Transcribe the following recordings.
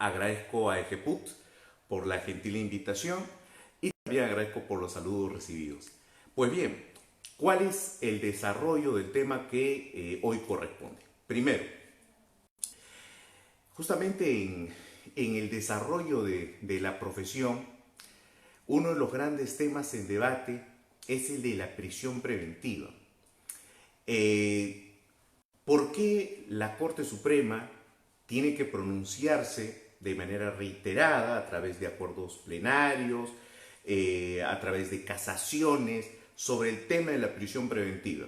Agradezco a EGEPUT por la gentil invitación y también agradezco por los saludos recibidos. Pues bien, ¿cuál es el desarrollo del tema que hoy corresponde? Primero, justamente en el desarrollo de la profesión, uno de los grandes temas en debate es el de la prisión preventiva. ¿Por qué la Corte Suprema tiene que pronunciarse de manera reiterada a través de acuerdos plenarios, a través de casaciones sobre el tema de la prisión preventiva?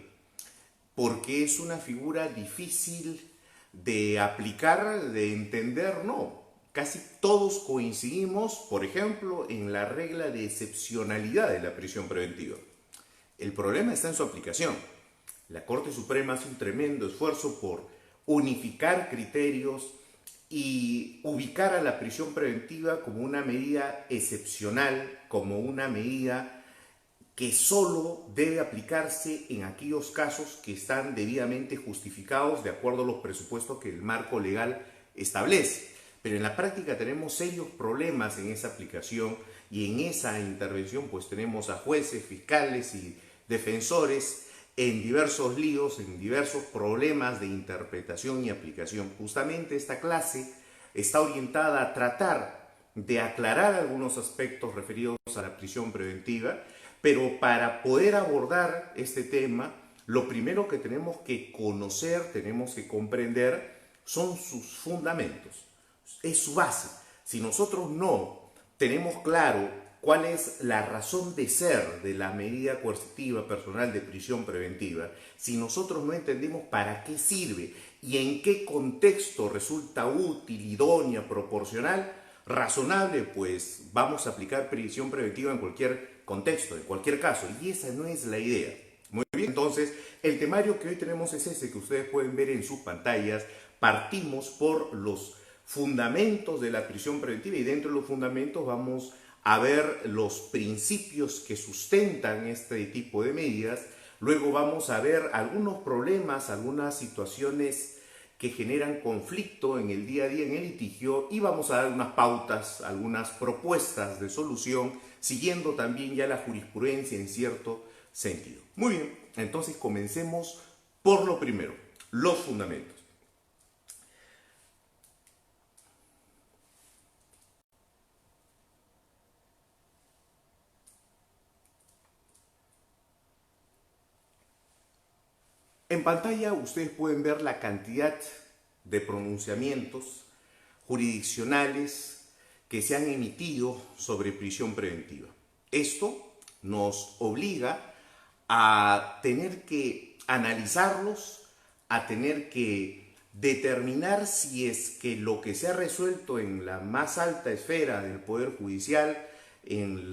Porque es una figura difícil de aplicar, de entender, no. Casi todos coincidimos, por ejemplo, en la regla de excepcionalidad de la prisión preventiva. El problema está en su aplicación. La Corte Suprema hace un tremendo esfuerzo por unificar criterios y ubicar a la prisión preventiva como una medida excepcional, como una medida que solo debe aplicarse en aquellos casos que están debidamente justificados de acuerdo a los presupuestos que el marco legal establece. Pero en la práctica tenemos serios problemas en esa aplicación y en esa intervención pues tenemos a jueces, fiscales y defensores en diversos líos, en diversos problemas de interpretación y aplicación. Justamente esta clase está orientada a tratar de aclarar algunos aspectos referidos a la prisión preventiva, pero para poder abordar este tema, lo primero que tenemos que conocer, tenemos que comprender, son sus fundamentos, es su base. Si nosotros no tenemos claro cuál es la razón de ser de la medida coercitiva personal de prisión preventiva, si nosotros no entendemos para qué sirve y en qué contexto resulta útil, idónea, proporcional, razonable, pues vamos a aplicar prisión preventiva en cualquier contexto, en cualquier caso, y esa no es la idea. Muy bien, entonces el temario que hoy tenemos es ese que ustedes pueden ver en sus pantallas. Partimos por los fundamentos de la prisión preventiva y dentro de los fundamentos vamos a ver los principios que sustentan este tipo de medidas. Luego vamos a ver algunos problemas, algunas situaciones que generan conflicto en el día a día en el litigio y vamos a dar unas pautas, algunas propuestas de solución, siguiendo también ya la jurisprudencia en cierto sentido. Muy bien, entonces comencemos por lo primero, los fundamentos. En pantalla ustedes pueden ver la cantidad de pronunciamientos jurisdiccionales que se han emitido sobre prisión preventiva. Esto nos obliga a tener que analizarlos, a tener que determinar si es que lo que se ha resuelto en la más alta esfera del Poder Judicial, en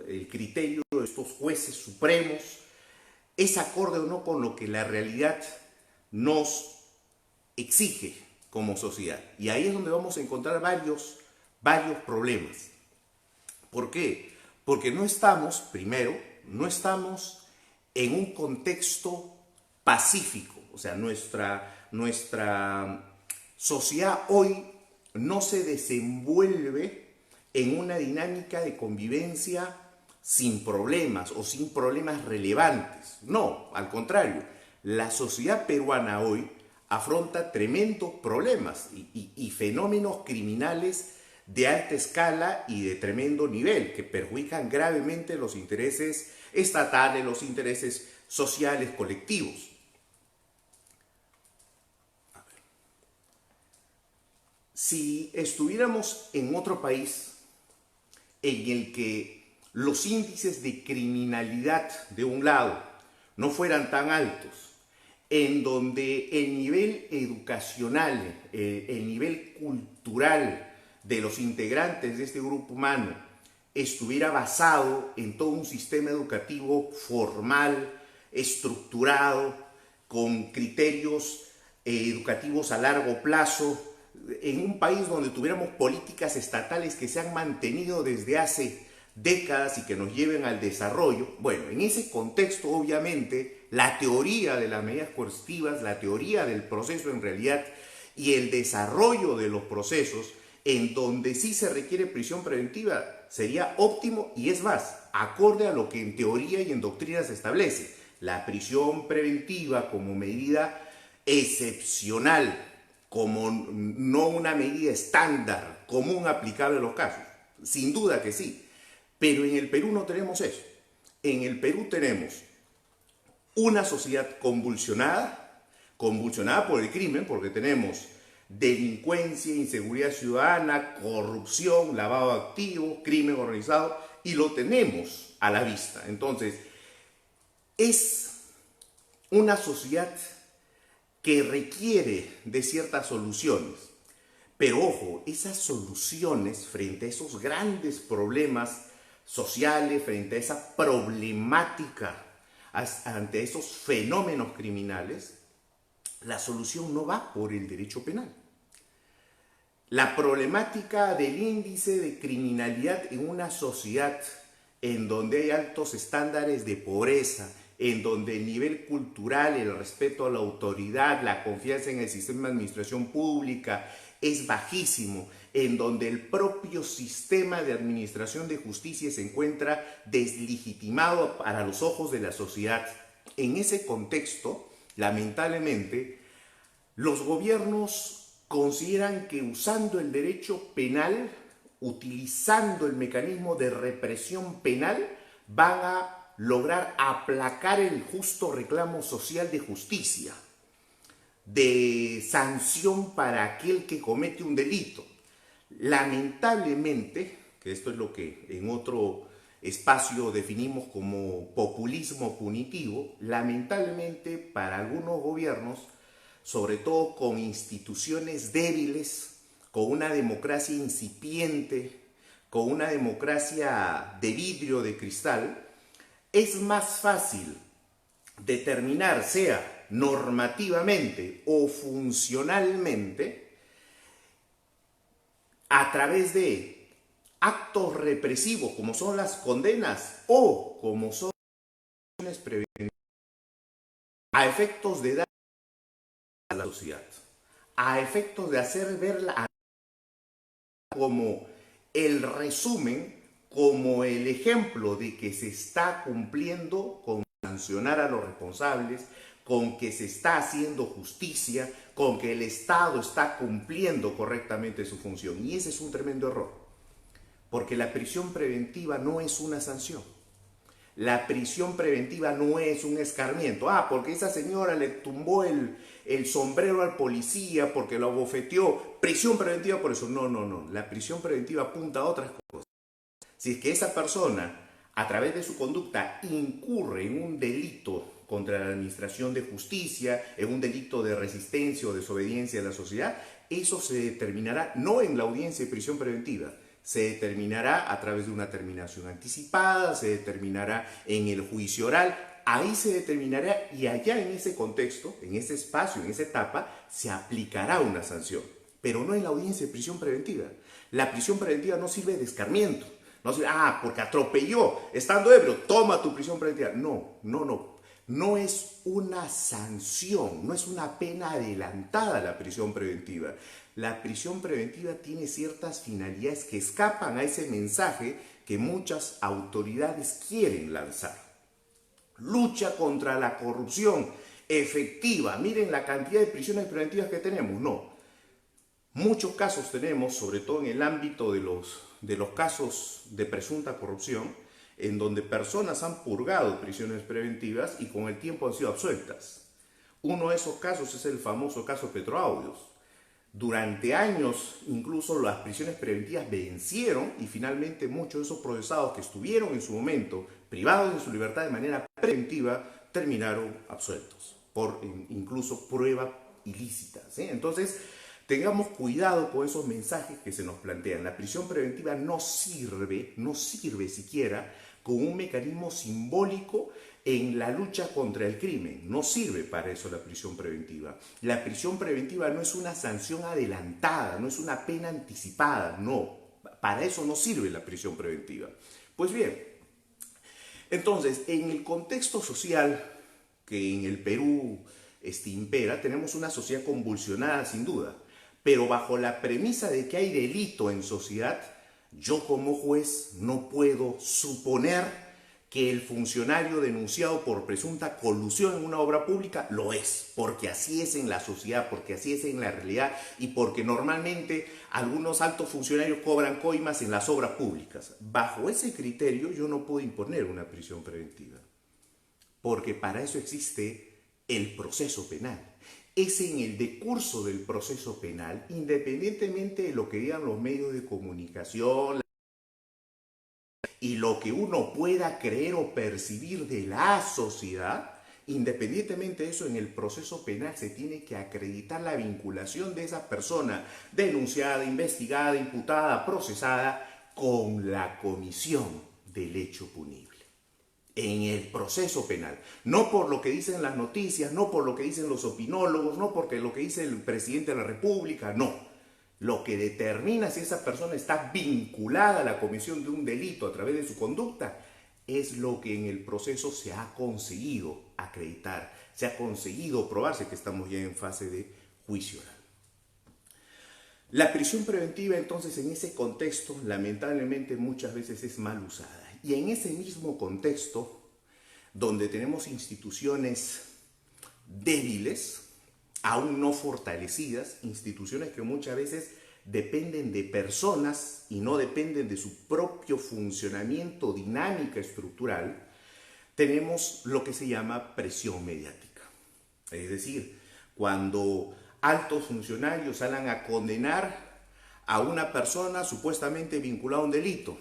el criterio de estos jueces supremos, es acorde o no con lo que la realidad nos exige como sociedad. Y ahí es donde vamos a encontrar varios problemas. ¿Por qué? Porque no estamos, primero, no estamos en un contexto pacífico. O sea, nuestra sociedad hoy no se desenvuelve en una dinámica de convivencia sin problemas o sin problemas relevantes. No, al contrario, la sociedad peruana hoy afronta tremendos problemas y fenómenos criminales de alta escala y de tremendo nivel que perjudican gravemente los intereses estatales, los intereses sociales colectivos. Si estuviéramos en otro país en el que los índices de criminalidad de un lado no fueran tan altos, en donde el nivel educacional, el nivel cultural de los integrantes de este grupo humano estuviera basado en todo un sistema educativo formal, estructurado, con criterios educativos a largo plazo, en un país donde tuviéramos políticas estatales que se han mantenido desde hace décadas y que nos lleven al desarrollo. Bueno, en ese contexto obviamente la teoría de las medidas coercitivas, la teoría del proceso en realidad y el desarrollo de los procesos En donde sí se requiere prisión preventiva sería óptimo y es más, acorde a lo que en teoría y en doctrina se establece. La prisión preventiva como medida excepcional, como no una medida estándar, común, aplicable a los casos. Sin duda que sí. Pero en el Perú no tenemos eso. En el Perú tenemos una sociedad convulsionada, convulsionada por el crimen, porque tenemos delincuencia, inseguridad ciudadana, corrupción, lavado de activos, crimen organizado, y lo tenemos a la vista. Entonces, es una sociedad que requiere de ciertas soluciones. Pero ojo, esas soluciones frente a esos grandes problemas sociales, frente a esa problemática, ante esos fenómenos criminales, la solución no va por el derecho penal. La problemática del índice de criminalidad en una sociedad en donde hay altos estándares de pobreza, en donde el nivel cultural, el respeto a la autoridad, la confianza en el sistema de administración pública es bajísimo, en donde el propio sistema de administración de justicia se encuentra deslegitimado para los ojos de la sociedad. En ese contexto, lamentablemente, los gobiernos consideran que usando el derecho penal, utilizando el mecanismo de represión penal, van a lograr aplacar el justo reclamo social de justicia, de sanción para aquel que comete un delito. Lamentablemente, que esto es lo que en otro espacio definimos como populismo punitivo, lamentablemente para algunos gobiernos, sobre todo con instituciones débiles, con una democracia incipiente, con una democracia de vidrio, de cristal, es más fácil determinar, sea normativamente o funcionalmente, a través de actos represivos como son las condenas o como son las preventivas, a efectos de dar a la sociedad, a efectos de hacer verla como el resumen, como el ejemplo de que se está cumpliendo con sancionar a los responsables, con que se está haciendo justicia, con que el Estado está cumpliendo correctamente su función. Y ese es un tremendo error, porque la prisión preventiva no es una sanción. La prisión preventiva no es un escarmiento. Porque esa señora le tumbó el sombrero al policía, porque lo abofeteó. Prisión preventiva por eso. No. La prisión preventiva apunta a otras cosas. Si es que esa persona, a través de su conducta, incurre en un delito contra la administración de justicia, en un delito de resistencia o desobediencia a la sociedad, eso se determinará no en la audiencia de prisión preventiva, se determinará a través de una terminación anticipada, se determinará en el juicio oral, ahí se determinará y allá en ese contexto, en ese espacio, en esa etapa, se aplicará una sanción, pero no en la audiencia de prisión preventiva. La prisión preventiva no sirve de escarmiento, no sirve, porque atropelló, estando ebrio, toma tu prisión preventiva. No es una sanción, no es una pena adelantada la prisión preventiva. La prisión preventiva tiene ciertas finalidades que escapan a ese mensaje que muchas autoridades quieren lanzar. Lucha contra la corrupción efectiva. Miren la cantidad de prisiones preventivas que tenemos. No. Muchos casos tenemos, sobre todo en el ámbito de los casos de presunta corrupción, en donde personas han purgado prisiones preventivas y con el tiempo han sido absueltas. Uno de esos casos es el famoso caso Petroaudios. Durante años, incluso las prisiones preventivas vencieron y finalmente muchos de esos procesados que estuvieron en su momento privados de su libertad de manera preventiva terminaron absueltos por incluso prueba ilícita, ¿sí? Entonces, tengamos cuidado con esos mensajes que se nos plantean. La prisión preventiva no sirve siquiera como un mecanismo simbólico en la lucha contra el crimen. No sirve para eso la prisión preventiva. La prisión preventiva no es una sanción adelantada, no es una pena anticipada, no. Para eso no sirve la prisión preventiva. Pues bien, entonces, en el contexto social que en el Perú impera, tenemos una sociedad convulsionada sin duda. Pero bajo la premisa de que hay delito en sociedad, yo como juez no puedo suponer que el funcionario denunciado por presunta colusión en una obra pública lo es, porque así es en la sociedad, porque así es en la realidad y porque normalmente algunos altos funcionarios cobran coimas en las obras públicas. Bajo ese criterio yo no puedo imponer una prisión preventiva, porque para eso existe el proceso penal. Es en el decurso del proceso penal, independientemente de lo que digan los medios de comunicación, y lo que uno pueda creer o percibir de la sociedad, independientemente de eso, en el proceso penal se tiene que acreditar la vinculación de esa persona denunciada, investigada, imputada, procesada con la comisión del hecho punible. En el proceso penal, no por lo que dicen las noticias, no por lo que dicen los opinólogos, no porque lo que dice el presidente de la República, no. Lo que determina si esa persona está vinculada a la comisión de un delito a través de su conducta es lo que en el proceso se ha conseguido acreditar, se ha conseguido probarse, que estamos ya en fase de juicio oral. La prisión preventiva, entonces, en ese contexto, lamentablemente muchas veces es mal usada. Y en ese mismo contexto, donde tenemos instituciones débiles, aún no fortalecidas, instituciones que muchas veces dependen de personas y no dependen de su propio funcionamiento, dinámica estructural, tenemos lo que se llama presión mediática. Es decir, cuando altos funcionarios salen a condenar a una persona supuestamente vinculada a un delito,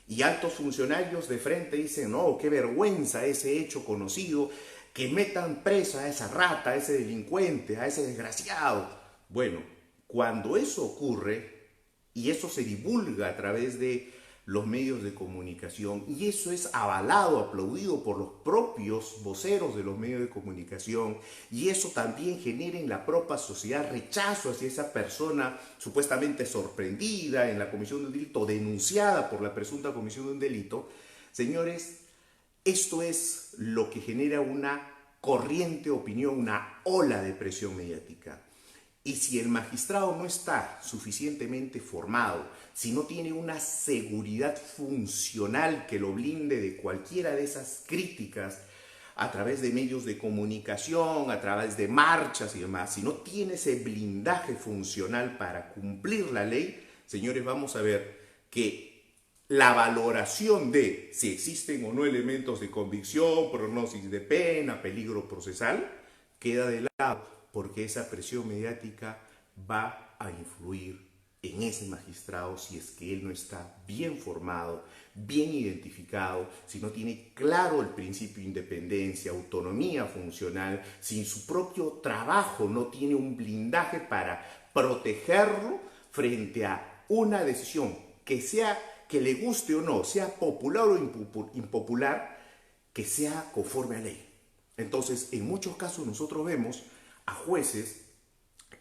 y altos funcionarios de frente dicen, no, qué vergüenza ese hecho conocido, que metan presa a esa rata, a ese delincuente, a ese desgraciado. Bueno, cuando eso ocurre, y eso se divulga a través de los medios de comunicación, y eso es avalado, aplaudido por los propios voceros de los medios de comunicación, y eso también genera en la propia sociedad rechazo hacia esa persona supuestamente sorprendida en la comisión de un delito, denunciada por la presunta comisión de un delito. Señores, esto es lo que genera una corriente opinión, una ola de presión mediática. Y si el magistrado no está suficientemente formado, si no tiene una seguridad funcional que lo blinde de cualquiera de esas críticas a través de medios de comunicación, a través de marchas y demás, si no tiene ese blindaje funcional para cumplir la ley, señores, vamos a ver que la valoración de si existen o no elementos de convicción, pronóstica de pena, peligro procesal, queda de lado, porque esa presión mediática va a influir en ese magistrado si es que él no está bien formado, bien identificado, si no tiene claro el principio de independencia, autonomía funcional, si en su propio trabajo no tiene un blindaje para protegerlo frente a una decisión que sea, que le guste o no, sea popular o impopular, que sea conforme a ley. Entonces, en muchos casos nosotros vemos a jueces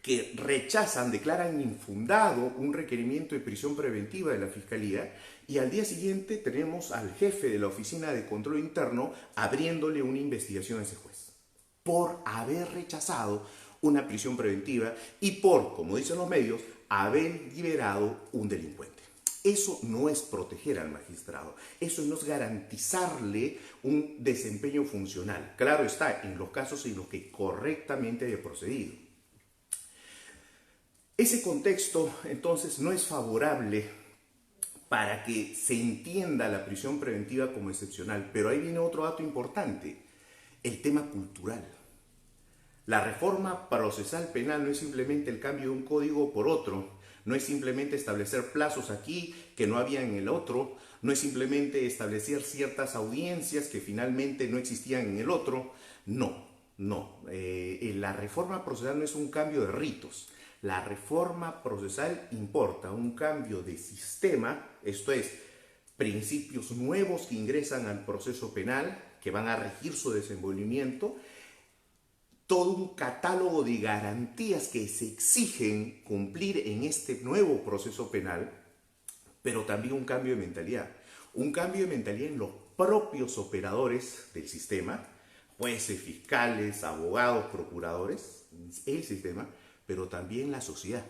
que rechazan, declaran infundado un requerimiento de prisión preventiva de la Fiscalía, y al día siguiente tenemos al jefe de la Oficina de Control Interno abriéndole una investigación a ese juez por haber rechazado una prisión preventiva y por, como dicen los medios, haber liberado un delincuente. Eso no es proteger al magistrado, eso no es garantizarle un desempeño funcional. Claro está, en los casos en los que correctamente haya procedido. Ese contexto, entonces, no es favorable para que se entienda la prisión preventiva como excepcional. Pero ahí viene otro dato importante, el tema cultural. La reforma procesal penal no es simplemente el cambio de un código por otro, no es simplemente establecer plazos aquí que no había en el otro, no es simplemente establecer ciertas audiencias que finalmente no existían en el otro. No. La reforma procesal no es un cambio de ritos. La reforma procesal importa un cambio de sistema, esto es, principios nuevos que ingresan al proceso penal, que van a regir su desenvolvimiento, todo un catálogo de garantías que se exigen cumplir en este nuevo proceso penal, pero también un cambio de mentalidad. Un cambio de mentalidad en los propios operadores del sistema, jueces, fiscales, abogados, procuradores, el sistema, pero también la sociedad.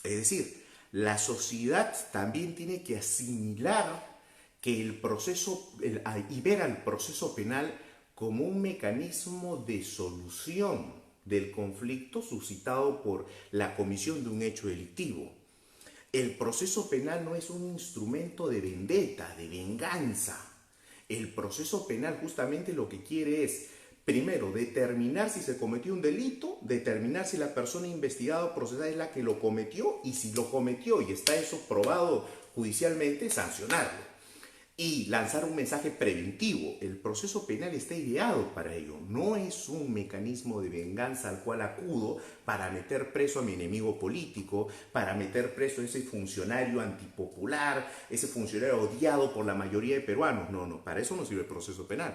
Es decir, la sociedad también tiene que asimilar que el proceso y ver al proceso penal como un mecanismo de solución del conflicto suscitado por la comisión de un hecho delictivo. El proceso penal no es un instrumento de vendetta, de venganza. El proceso penal justamente lo que quiere es, primero, determinar si se cometió un delito, determinar si la persona investigada o procesada es la que lo cometió, y si lo cometió y está eso probado judicialmente, sancionarlo y lanzar un mensaje preventivo. El proceso penal está ideado para ello. No es un mecanismo de venganza al cual acudo para meter preso a mi enemigo político, para meter preso a ese funcionario antipopular, ese funcionario odiado por la mayoría de peruanos. No, no, para eso no sirve el proceso penal.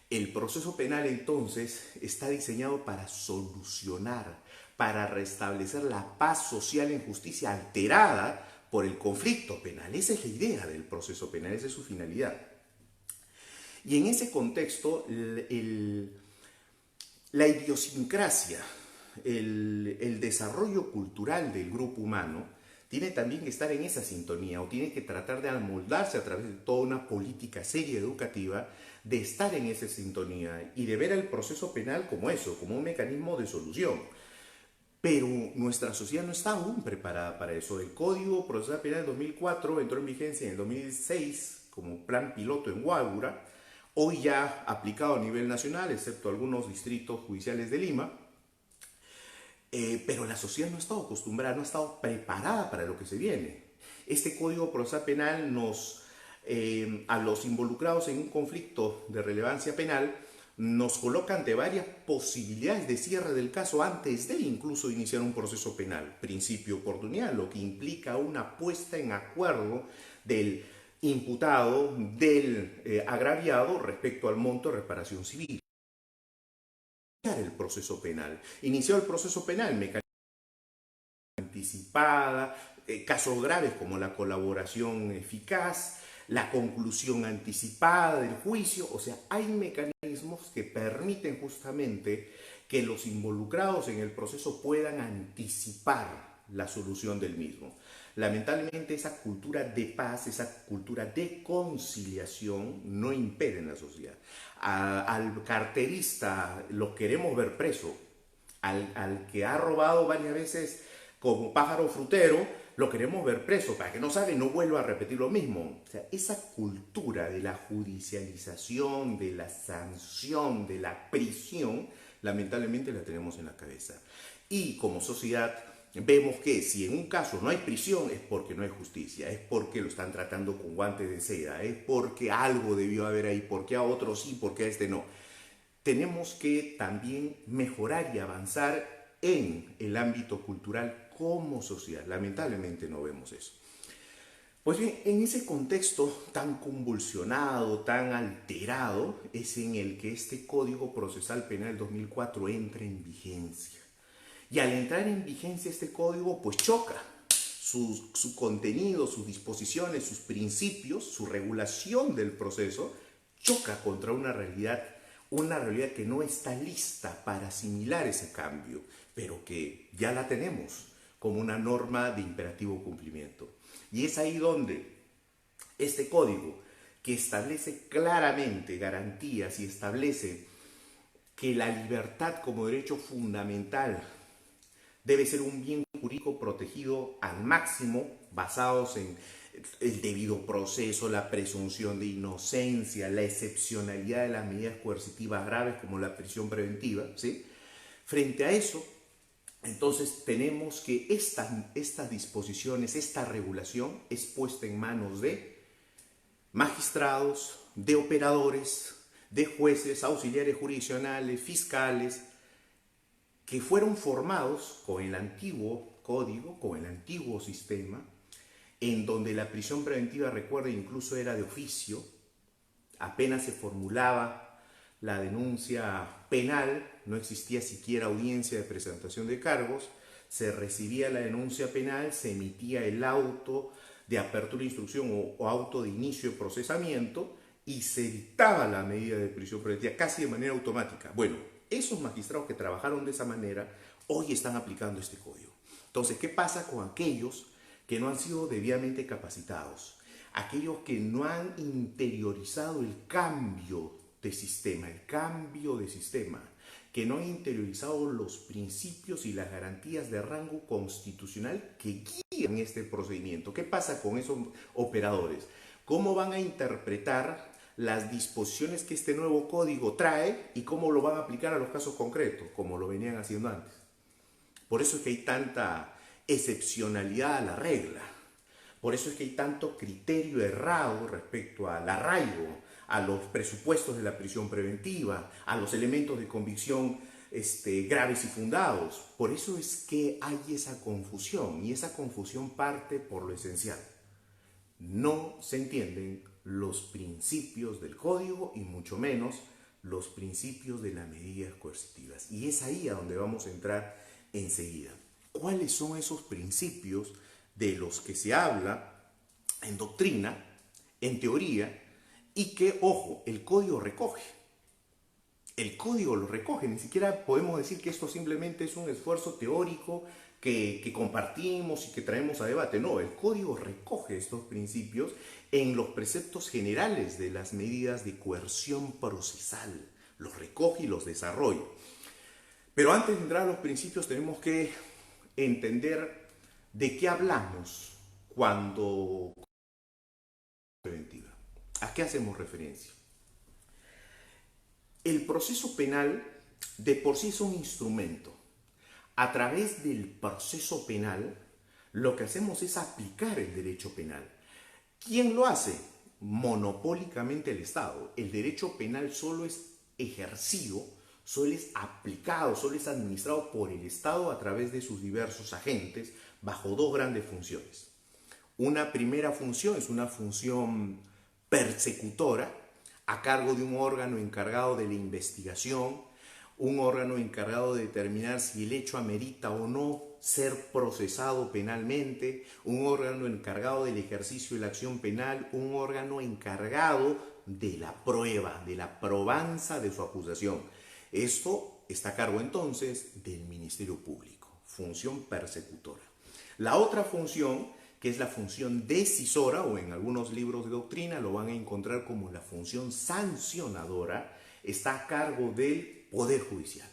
El proceso penal entonces está diseñado para solucionar, para restablecer la paz social en justicia alterada por el conflicto penal. Esa es la idea del proceso penal, esa es su finalidad. Y en ese contexto, la idiosincrasia, el desarrollo cultural del grupo humano tiene también que estar en esa sintonía, o tiene que tratar de amoldarse a través de toda una política seria educativa, de estar en esa sintonía y de ver el proceso penal como eso, como un mecanismo de solución. Pero nuestra sociedad no está aún preparada para eso. El Código Procesal Penal del 2004 entró en vigencia en el 2006 como plan piloto en Guágura, hoy ya aplicado a nivel nacional, excepto algunos distritos judiciales de Lima, pero la sociedad no ha estado acostumbrada, no ha estado preparada para lo que se viene. Este Código Procesal Penal a los involucrados en un conflicto de relevancia penal, nos coloca ante varias posibilidades de cierre del caso antes de incluso iniciar un proceso penal. Principio de oportunidad, lo que implica una puesta en acuerdo del imputado, del agraviado respecto al monto de reparación civil. El proceso penal. Inició el proceso penal, mecanismo anticipada, casos graves como la colaboración eficaz, la conclusión anticipada del juicio. O sea, hay mecanismos que permiten justamente que los involucrados en el proceso puedan anticipar la solución del mismo. Lamentablemente esa cultura de paz, esa cultura de conciliación no impera en la sociedad. Al carterista lo queremos ver preso, al que ha robado varias veces como pájaro frutero, lo queremos ver preso para que no sabe, no vuelva a repetir lo mismo. O sea, esa cultura de la judicialización, de la sanción, de la prisión, lamentablemente la tenemos en la cabeza. Y como sociedad vemos que si en un caso no hay prisión es porque no hay justicia, es porque lo están tratando con guantes de seda, es porque algo debió haber ahí, porque a otro sí, porque a este no. Tenemos que también mejorar y avanzar en el ámbito cultural como sociedad. Lamentablemente no vemos eso. Pues bien, en ese contexto tan convulsionado, tan alterado, es en el que este Código Procesal Penal 2004 entra en vigencia. Y al entrar en vigencia este código, pues choca. Su contenido, sus disposiciones, sus principios, su regulación del proceso, choca contra una realidad que no está lista para asimilar ese cambio, pero que ya la tenemos como una norma de imperativo cumplimiento. Y es ahí donde este código, que establece claramente garantías y establece que la libertad como derecho fundamental debe ser un bien jurídico protegido al máximo, basados en el debido proceso, la presunción de inocencia, la excepcionalidad de las medidas coercitivas graves como la prisión preventiva, ¿sí? Frente a eso, entonces tenemos que estas disposiciones, esta regulación es puesta en manos de magistrados, de operadores, de jueces, auxiliares jurisdiccionales, fiscales, que fueron formados con el antiguo código, con el antiguo sistema, en donde la prisión preventiva, recuerda, incluso era de oficio, apenas se formulaba la denuncia penal, no existía siquiera audiencia de presentación de cargos, se recibía la denuncia penal, se emitía el auto de apertura de instrucción o auto de inicio de procesamiento y se dictaba la medida de prisión preventiva casi de manera automática. Bueno, esos magistrados que trabajaron de esa manera hoy están aplicando este código. Entonces, ¿qué pasa con aquellos que no han sido debidamente capacitados? Aquellos que no han interiorizado el cambio de sistema, que no han interiorizado los principios y las garantías de rango constitucional que guían este procedimiento. ¿Qué pasa con esos operadores? ¿Cómo van a interpretar las disposiciones que este nuevo código trae y cómo lo van a aplicar a los casos concretos, como lo venían haciendo antes? Por eso es que hay tanta excepcionalidad a la regla. Por eso es que hay tanto criterio errado respecto al arraigo, a los presupuestos de la prisión preventiva, a los elementos de convicción graves y fundados. Por eso es que hay esa confusión, y esa confusión parte por lo esencial. No se entienden los principios del código y mucho menos los principios de las medidas coercitivas. Y es ahí a donde vamos a entrar enseguida. ¿Cuáles son esos principios de los que se habla en doctrina, en teoría, y que, ojo, el código recoge? El código lo recoge, ni siquiera podemos decir que esto simplemente es un esfuerzo teórico que compartimos y que traemos a debate. No, el código recoge estos principios en los preceptos generales de las medidas de coerción procesal. Los recoge y los desarrolla. Pero antes de entrar a los principios tenemos que entender de qué hablamos cuando preventiva. ¿A qué hacemos referencia? El proceso penal de por sí es un instrumento. A través del proceso penal, lo que hacemos es aplicar el derecho penal. ¿Quién lo hace? Monopólicamente el Estado. El derecho penal solo es ejercido, solo es aplicado, solo es administrado por el Estado a través de sus diversos agentes bajo dos grandes funciones. Una primera función es una función persecutora a cargo de un órgano encargado de la investigación, un órgano encargado de determinar si el hecho amerita o no ser procesado penalmente, un órgano encargado del ejercicio de la acción penal, un órgano encargado de la prueba, de la probanza de su acusación. Esto está a cargo entonces del Ministerio Público, función persecutora. La otra función, que es la función decisora, o en algunos libros de doctrina lo van a encontrar como la función sancionadora, está a cargo del Poder Judicial.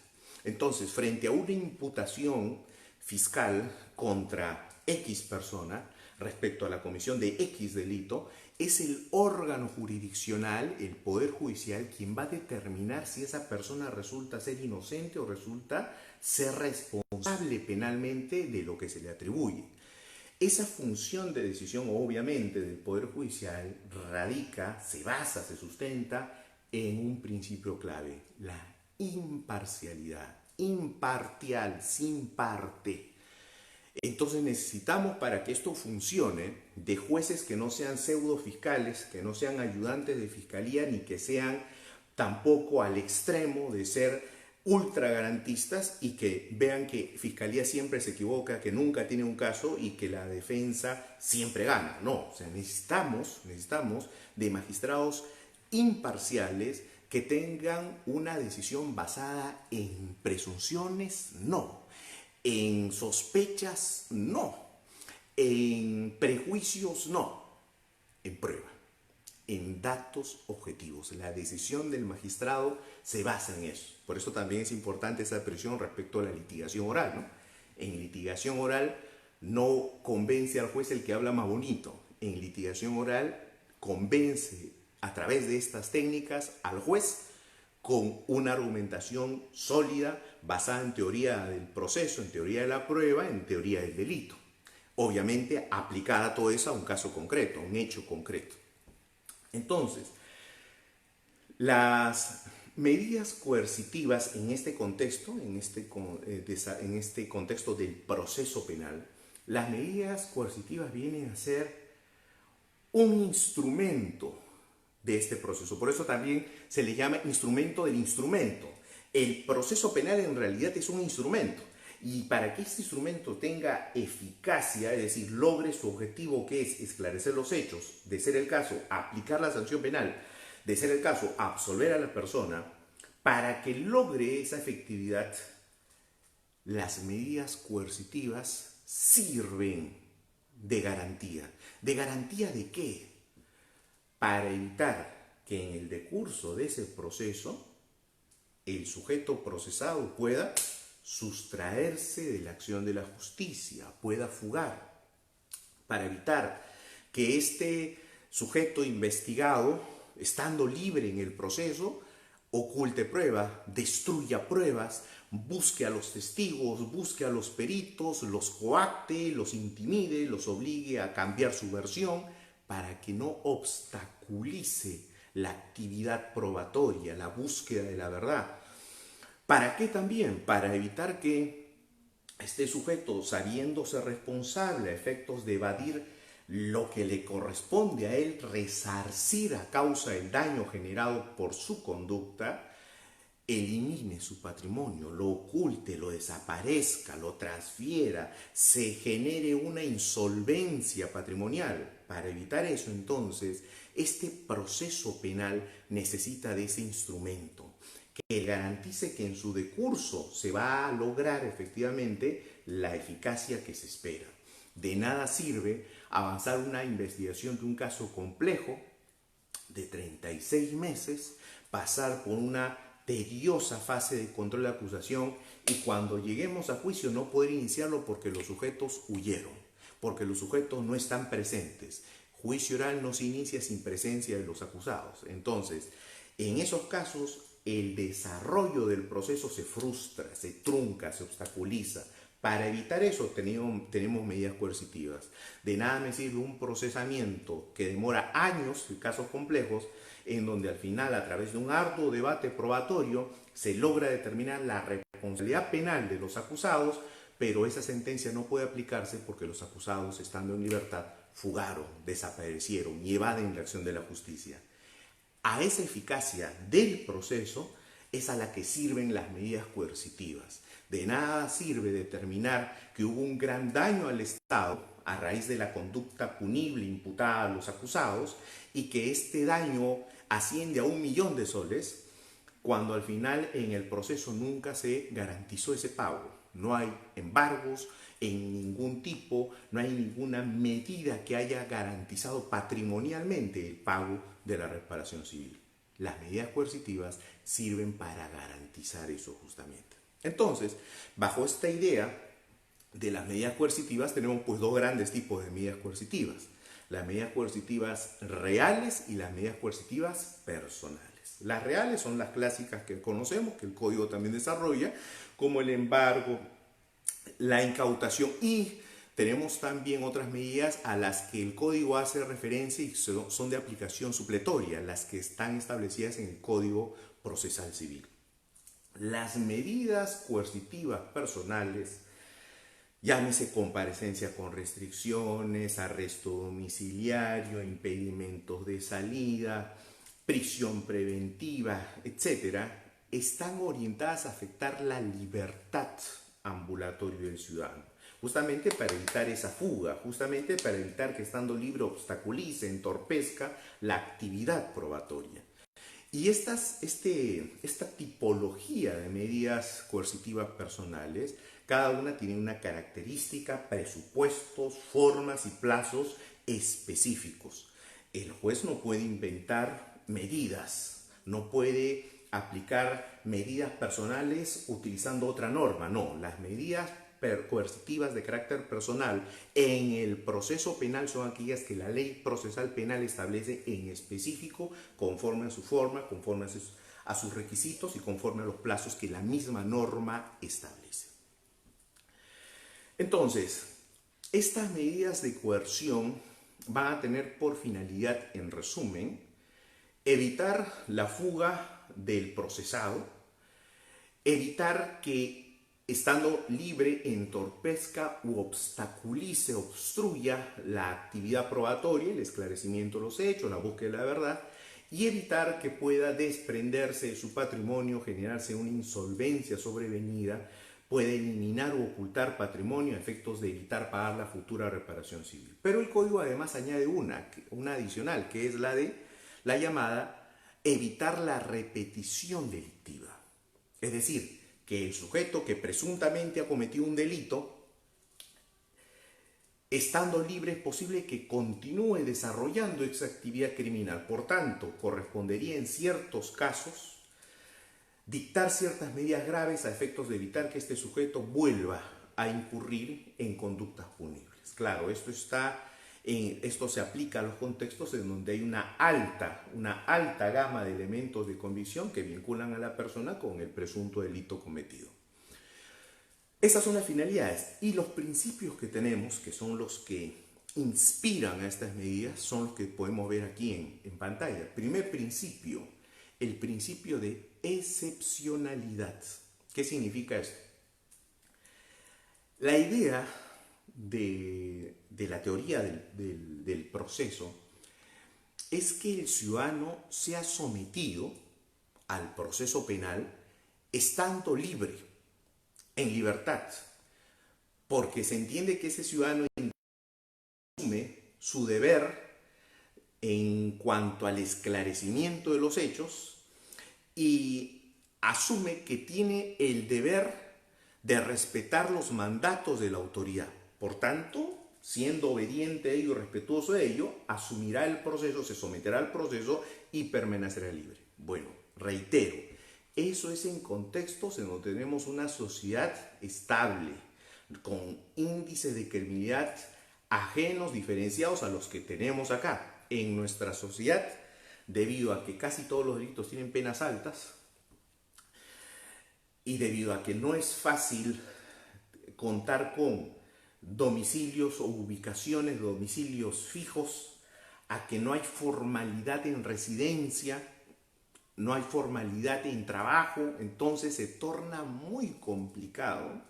Entonces, frente a una imputación fiscal contra X persona respecto a la comisión de X delito, es el órgano jurisdiccional, el Poder Judicial, quien va a determinar si esa persona resulta ser inocente o resulta ser responsable penalmente de lo que se le atribuye. Esa función de decisión, obviamente, del Poder Judicial radica, se basa, se sustenta en un principio clave: la imparcialidad, imparcial, sin parte. Entonces necesitamos, para que esto funcione, de jueces que no sean pseudo fiscales, que no sean ayudantes de fiscalía, ni que sean tampoco al extremo de ser ultra garantistas y que vean que fiscalía siempre se equivoca, que nunca tiene un caso y que la defensa siempre gana. No, o sea, necesitamos de magistrados imparciales que tengan una decisión basada en presunciones, no, en sospechas, no, en prejuicios, no, en prueba, en datos objetivos. La decisión del magistrado se basa en eso. Por eso también es importante esa presión respecto a la litigación oral, ¿no? En litigación oral no convence al juez el que habla más bonito. En litigación oral convence a través de estas técnicas al juez con una argumentación sólida basada en teoría del proceso, en teoría de la prueba, en teoría del delito. Obviamente aplicada todo eso a un caso concreto, a un hecho concreto. Entonces, las medidas coercitivas en este contexto, en este contexto del proceso penal, las medidas coercitivas vienen a ser un instrumento de este proceso. Por eso también se le llama instrumento del instrumento. El proceso penal en realidad es un instrumento. Y para que este instrumento tenga eficacia, es decir, logre su objetivo, que es esclarecer los hechos, de ser el caso, aplicar la sanción penal, de ser el caso, absolver a la persona, para que logre esa efectividad, las medidas coercitivas sirven de garantía. ¿De garantía de qué? Para evitar que en el decurso de ese proceso el sujeto procesado pueda sustraerse de la acción de la justicia, pueda fugar, para evitar que este sujeto investigado, estando libre en el proceso, oculte pruebas, destruya pruebas, busque a los testigos, busque a los peritos, los coacte, los intimide, los obligue a cambiar su versión para que no obstaculice la actividad probatoria, la búsqueda de la verdad. ¿Para qué también? Para evitar que este sujeto, sabiéndose responsable a efectos de evadir lo que le corresponde a él resarcir a causa del daño generado por su conducta, elimine su patrimonio, lo oculte, lo desaparezca, lo transfiera, se genere una insolvencia patrimonial. Para evitar eso, entonces, este proceso penal necesita de ese instrumento que garantice que en su decurso se va a lograr efectivamente la eficacia que se espera. De nada sirve avanzar una investigación de un caso complejo de 36 meses, pasar por una tediosa fase de control de acusación y cuando lleguemos a juicio no poder iniciarlo porque los sujetos huyeron, porque los sujetos no están presentes. Juicio oral no se inicia sin presencia de los acusados. Entonces, en esos casos, el desarrollo del proceso se frustra, se trunca, se obstaculiza. Para evitar eso tenemos medidas coercitivas. De nada me sirve un procesamiento que demora años en casos complejos, en donde al final, a través de un arduo debate probatorio, se logra determinar la responsabilidad penal de los acusados, pero esa sentencia no puede aplicarse porque los acusados, estando en libertad, fugaron, desaparecieron y evaden la acción de la justicia. A esa eficacia del proceso es a la que sirven las medidas coercitivas. De nada sirve determinar que hubo un gran daño al Estado a raíz de la conducta punible imputada a los acusados y que este daño asciende a 1 millón de soles cuando al final en el proceso nunca se garantizó ese pago. No hay embargos en ningún tipo, no hay ninguna medida que haya garantizado patrimonialmente el pago de la reparación civil. Las medidas coercitivas sirven para garantizar eso justamente. Entonces, bajo esta idea de las medidas coercitivas tenemos pues dos grandes tipos de medidas coercitivas. Las medidas coercitivas reales y las medidas coercitivas personales. Las reales son las clásicas que conocemos, que el Código también desarrolla, como el embargo, la incautación, y tenemos también otras medidas a las que el Código hace referencia y son de aplicación supletoria, las que están establecidas en el Código Procesal Civil. Las medidas coercitivas personales, llámese comparecencia con restricciones, arresto domiciliario, impedimentos de salida, prisión preventiva, etc., están orientadas a afectar la libertad ambulatoria del ciudadano, justamente para evitar esa fuga, justamente para evitar que estando libre obstaculice, entorpezca la actividad probatoria. Y esta tipología de medidas coercitivas personales, cada una tiene una característica, presupuestos, formas y plazos específicos. El juez no puede inventar medidas, no puede aplicar medidas personales utilizando otra norma. No, las medidas coercitivas de carácter personal en el proceso penal son aquellas que la ley procesal penal establece en específico conforme a su forma, conforme a sus requisitos y conforme a los plazos que la misma norma establece. Entonces, estas medidas de coerción van a tener por finalidad, en resumen, evitar la fuga del procesado, evitar que estando libre entorpezca u obstaculice, obstruya la actividad probatoria, el esclarecimiento de los hechos, la búsqueda de la verdad, y evitar que pueda desprenderse de su patrimonio, generarse una insolvencia sobrevenida, puede eliminar o ocultar patrimonio a efectos de evitar pagar la futura reparación civil. Pero el Código además añade una adicional, que es la de la llamada evitar la repetición delictiva. Es decir, que el sujeto que presuntamente ha cometido un delito Estando libre es posible que continúe desarrollando esa actividad criminal. Por tanto, correspondería en ciertos casos dictar ciertas medidas graves a efectos de evitar que este sujeto vuelva a incurrir en conductas punibles. Claro, esto se aplica a los contextos en donde hay una alta gama de elementos de convicción que vinculan a la persona con el presunto delito cometido. Esas son las finalidades y los principios que tenemos, que son los que inspiran a estas medidas, son los que podemos ver aquí en pantalla. Primer principio, el principio de excepcionalidad. ¿Qué significa esto? La idea de la teoría del proceso es que el ciudadano sea sometido al proceso penal estando libre, en libertad, porque se entiende que ese ciudadano asume su deber en cuanto al esclarecimiento de los hechos y asume que tiene el deber de respetar los mandatos de la autoridad. Por tanto, siendo obediente a ello y respetuoso de ello, asumirá el proceso, se someterá al proceso y permanecerá libre. Bueno, reitero, eso es en contextos en donde tenemos una sociedad estable, con índices de criminalidad ajenos, diferenciados a los que tenemos acá. En nuestra sociedad, debido a que casi todos los delitos tienen penas altas y debido a que no es fácil contar con domicilios o ubicaciones de domicilios fijos, a que no hay formalidad en residencia, no hay formalidad en trabajo, entonces se torna muy complicado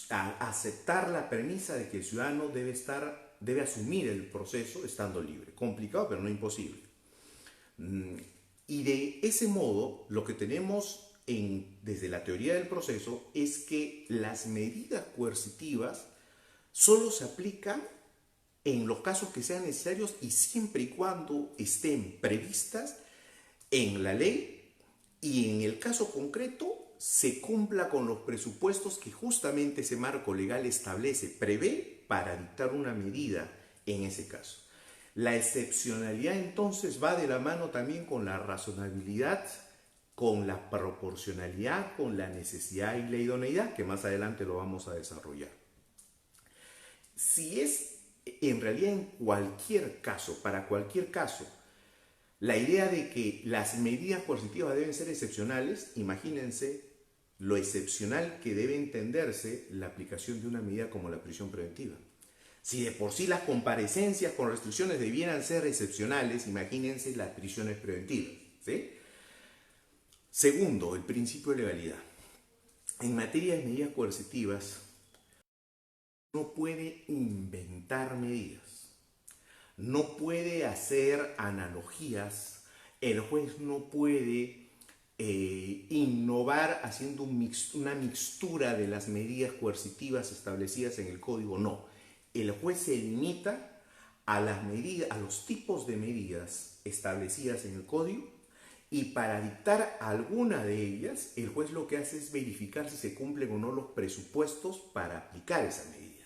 aceptar la premisa de que el ciudadano debe asumir el proceso estando libre. Complicado, pero no imposible. Y de ese modo, lo que tenemos desde la teoría del proceso es que las medidas coercitivas solo se aplican en los casos que sean necesarios y siempre y cuando estén previstas en la ley y en el caso concreto se cumpla con los presupuestos que justamente ese marco legal prevé para dictar una medida en ese caso. La excepcionalidad entonces va de la mano también con la razonabilidad, con la proporcionalidad, con la necesidad y la idoneidad, que más adelante lo vamos a desarrollar. Si es en realidad en cualquier caso, para cualquier caso, la idea de que las medidas coercitivas deben ser excepcionales, imagínense lo excepcional que debe entenderse la aplicación de una medida como la prisión preventiva. Si de por sí las comparecencias con restricciones debieran ser excepcionales, imagínense las prisiones preventivas, ¿sí? Segundo, el principio de legalidad. En materia de medidas coercitivas, no puede inventar medidas, no puede hacer analogías, el juez no puede innovar haciendo una mixtura de las medidas coercitivas establecidas en el código, no. El juez se limita a los tipos de medidas establecidas en el código y para dictar alguna de ellas, el juez lo que hace es verificar si se cumplen o no los presupuestos para aplicar esa medida.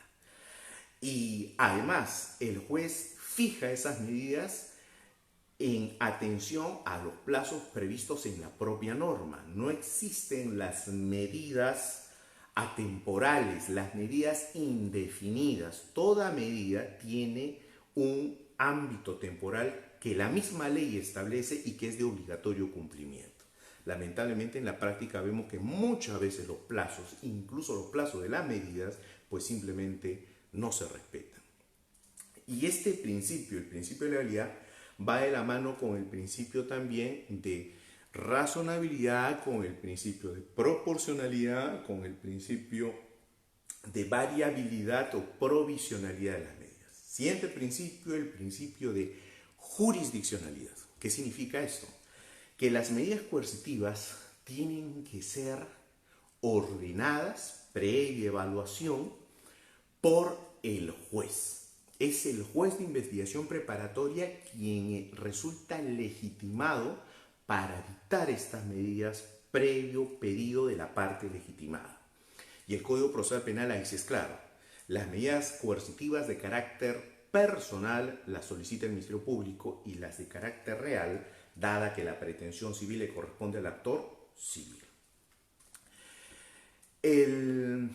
Y además, el juez fija esas medidas en atención a los plazos previstos en la propia norma. No existen las medidas atemporales, las medidas indefinidas. Toda medida tiene un ámbito temporal que la misma ley establece y que es de obligatorio cumplimiento. Lamentablemente en la práctica vemos que muchas veces los plazos, incluso los plazos de las medidas, pues simplemente no se respetan. Y este principio, el principio de legalidad, va de la mano con el principio también de razonabilidad, con el principio de proporcionalidad, con el principio de variabilidad o provisionalidad de las medidas. Siguiente principio, el principio de jurisdiccionalidad. ¿Qué significa esto? Que las medidas coercitivas tienen que ser ordenadas, previa evaluación, por el juez. Es el juez de investigación preparatoria quien resulta legitimado para dictar estas medidas previo pedido de la parte legitimada. Y el Código Procesal Penal ahí sí es claro. Las medidas coercitivas de carácter personal las solicita el Ministerio Público y las de carácter real, dada que la pretensión civil le corresponde al actor civil. El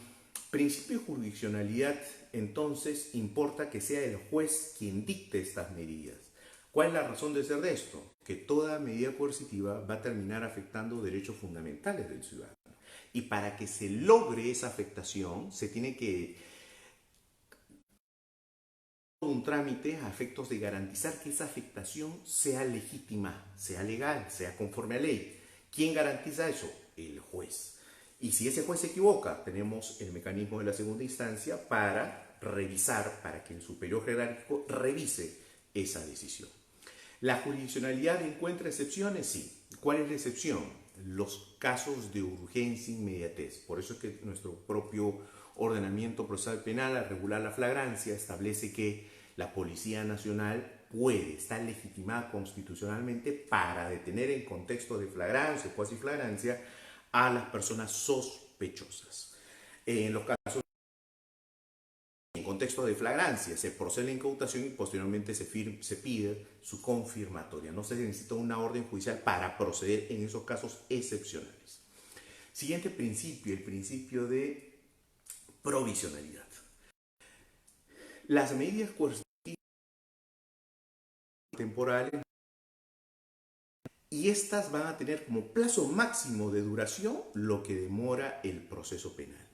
principio de jurisdiccionalidad, entonces, importa que sea el juez quien dicte estas medidas. ¿Cuál es la razón de ser de esto? Que toda medida coercitiva va a terminar afectando derechos fundamentales del ciudadano. Y para que se logre esa afectación, se tiene que un trámite a efectos de garantizar que esa afectación sea legítima, sea legal, sea conforme a ley. ¿Quién garantiza eso? El juez. Y si ese juez se equivoca, tenemos el mecanismo de la segunda instancia para revisar, para que el superior jerárquico revise esa decisión. ¿La jurisdiccionalidad encuentra excepciones? Sí. ¿Cuál es la excepción? Los casos de urgencia e inmediatez. Por eso es que nuestro propio ordenamiento procesal penal, al regular la flagrancia, establece que la Policía Nacional puede, está legitimada constitucionalmente para detener en contexto de flagrancia o cuasi flagrancia a las personas sospechosas. En los casos en contexto de flagrancia se procede a la incautación y posteriormente se pide su confirmatoria. No se necesita una orden judicial para proceder en esos casos excepcionales. Siguiente principio, el principio de provisionalidad. Las medidas coercitivas temporales y estas van a tener como plazo máximo de duración lo que demora el proceso penal.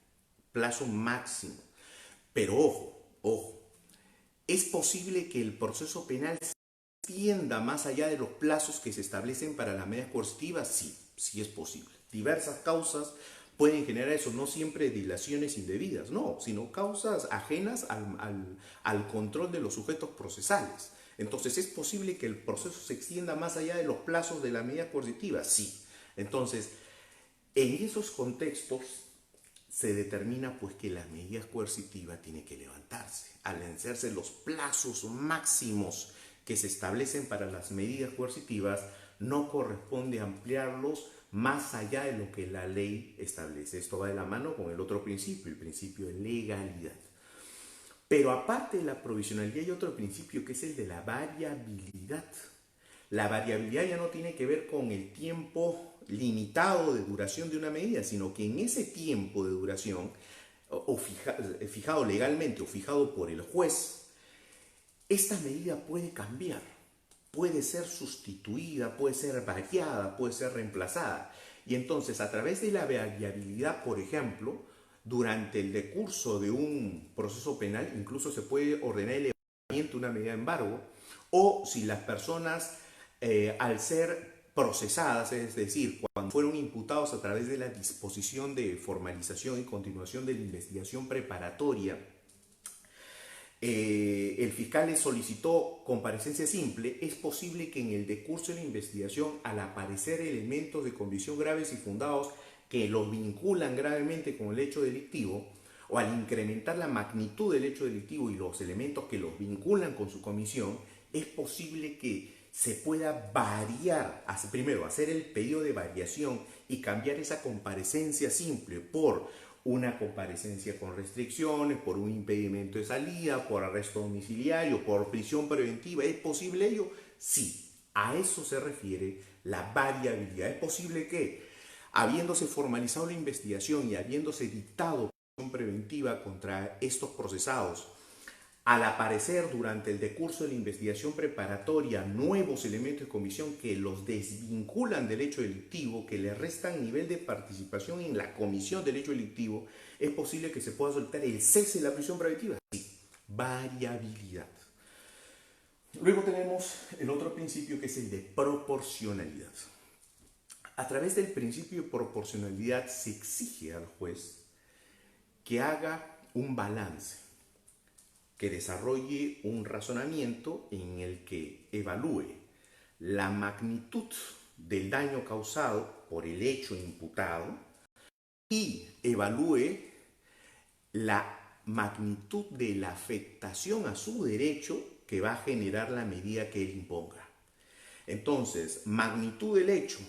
Plazo máximo. Pero ojo, ¿es posible que el proceso penal se extienda más allá de los plazos que se establecen para las medidas coercitivas? Sí, sí es posible. Diversas causas pueden generar eso, no siempre dilaciones indebidas, no, sino causas ajenas al control de los sujetos procesales. Entonces, ¿es posible que el proceso se extienda más allá de los plazos de la medida coercitiva? Sí. Entonces, en esos contextos se determina pues que la medida coercitiva tiene que levantarse. Al vencerse los plazos máximos que se establecen para las medidas coercitivas, no corresponde ampliarlos más allá de lo que la ley establece. Esto va de la mano con el otro principio, el principio de legalidad. Pero aparte de la provisionalidad hay otro principio que es el de la variabilidad. La variabilidad ya no tiene que ver con el tiempo limitado de duración de una medida, sino que en ese tiempo de duración, fijado legalmente o fijado por el juez, esta medida puede cambiar, puede ser sustituida, puede ser variada, puede ser reemplazada. Y entonces, a través de la variabilidad, por ejemplo, durante el decurso de un proceso penal, incluso se puede ordenar el levantamiento de una medida de embargo, o si las personas, al ser procesadas, es decir, cuando fueron imputados a través de la disposición de formalización y continuación de la investigación preparatoria, el fiscal les solicitó comparecencia simple, es posible que en el decurso de la investigación, al aparecer elementos de convicción graves y fundados que los vinculan gravemente con el hecho delictivo, o al incrementar la magnitud del hecho delictivo y los elementos que los vinculan con su comisión, es posible que se pueda variar, primero hacer el pedido de variación y cambiar esa comparecencia simple por una comparecencia con restricciones, por un impedimento de salida, por arresto domiciliario, por prisión preventiva. ¿Es posible ello? Sí, a eso se refiere la variabilidad. Es posible que, habiéndose formalizado la investigación y habiéndose dictado prisión preventiva contra estos procesados, al aparecer durante el decurso de la investigación preparatoria nuevos elementos de comisión que los desvinculan del hecho delictivo, que le restan nivel de participación en la comisión del hecho delictivo, es posible que se pueda solicitar el cese de la prisión preventiva. Sí, variabilidad. Luego tenemos el otro principio que es el de proporcionalidad. A través del principio de proporcionalidad se exige al juez que haga un balance, que desarrolle un razonamiento en el que evalúe la magnitud del daño causado por el hecho imputado y evalúe la magnitud de la afectación a su derecho que va a generar la medida que él imponga. Entonces, magnitud del hecho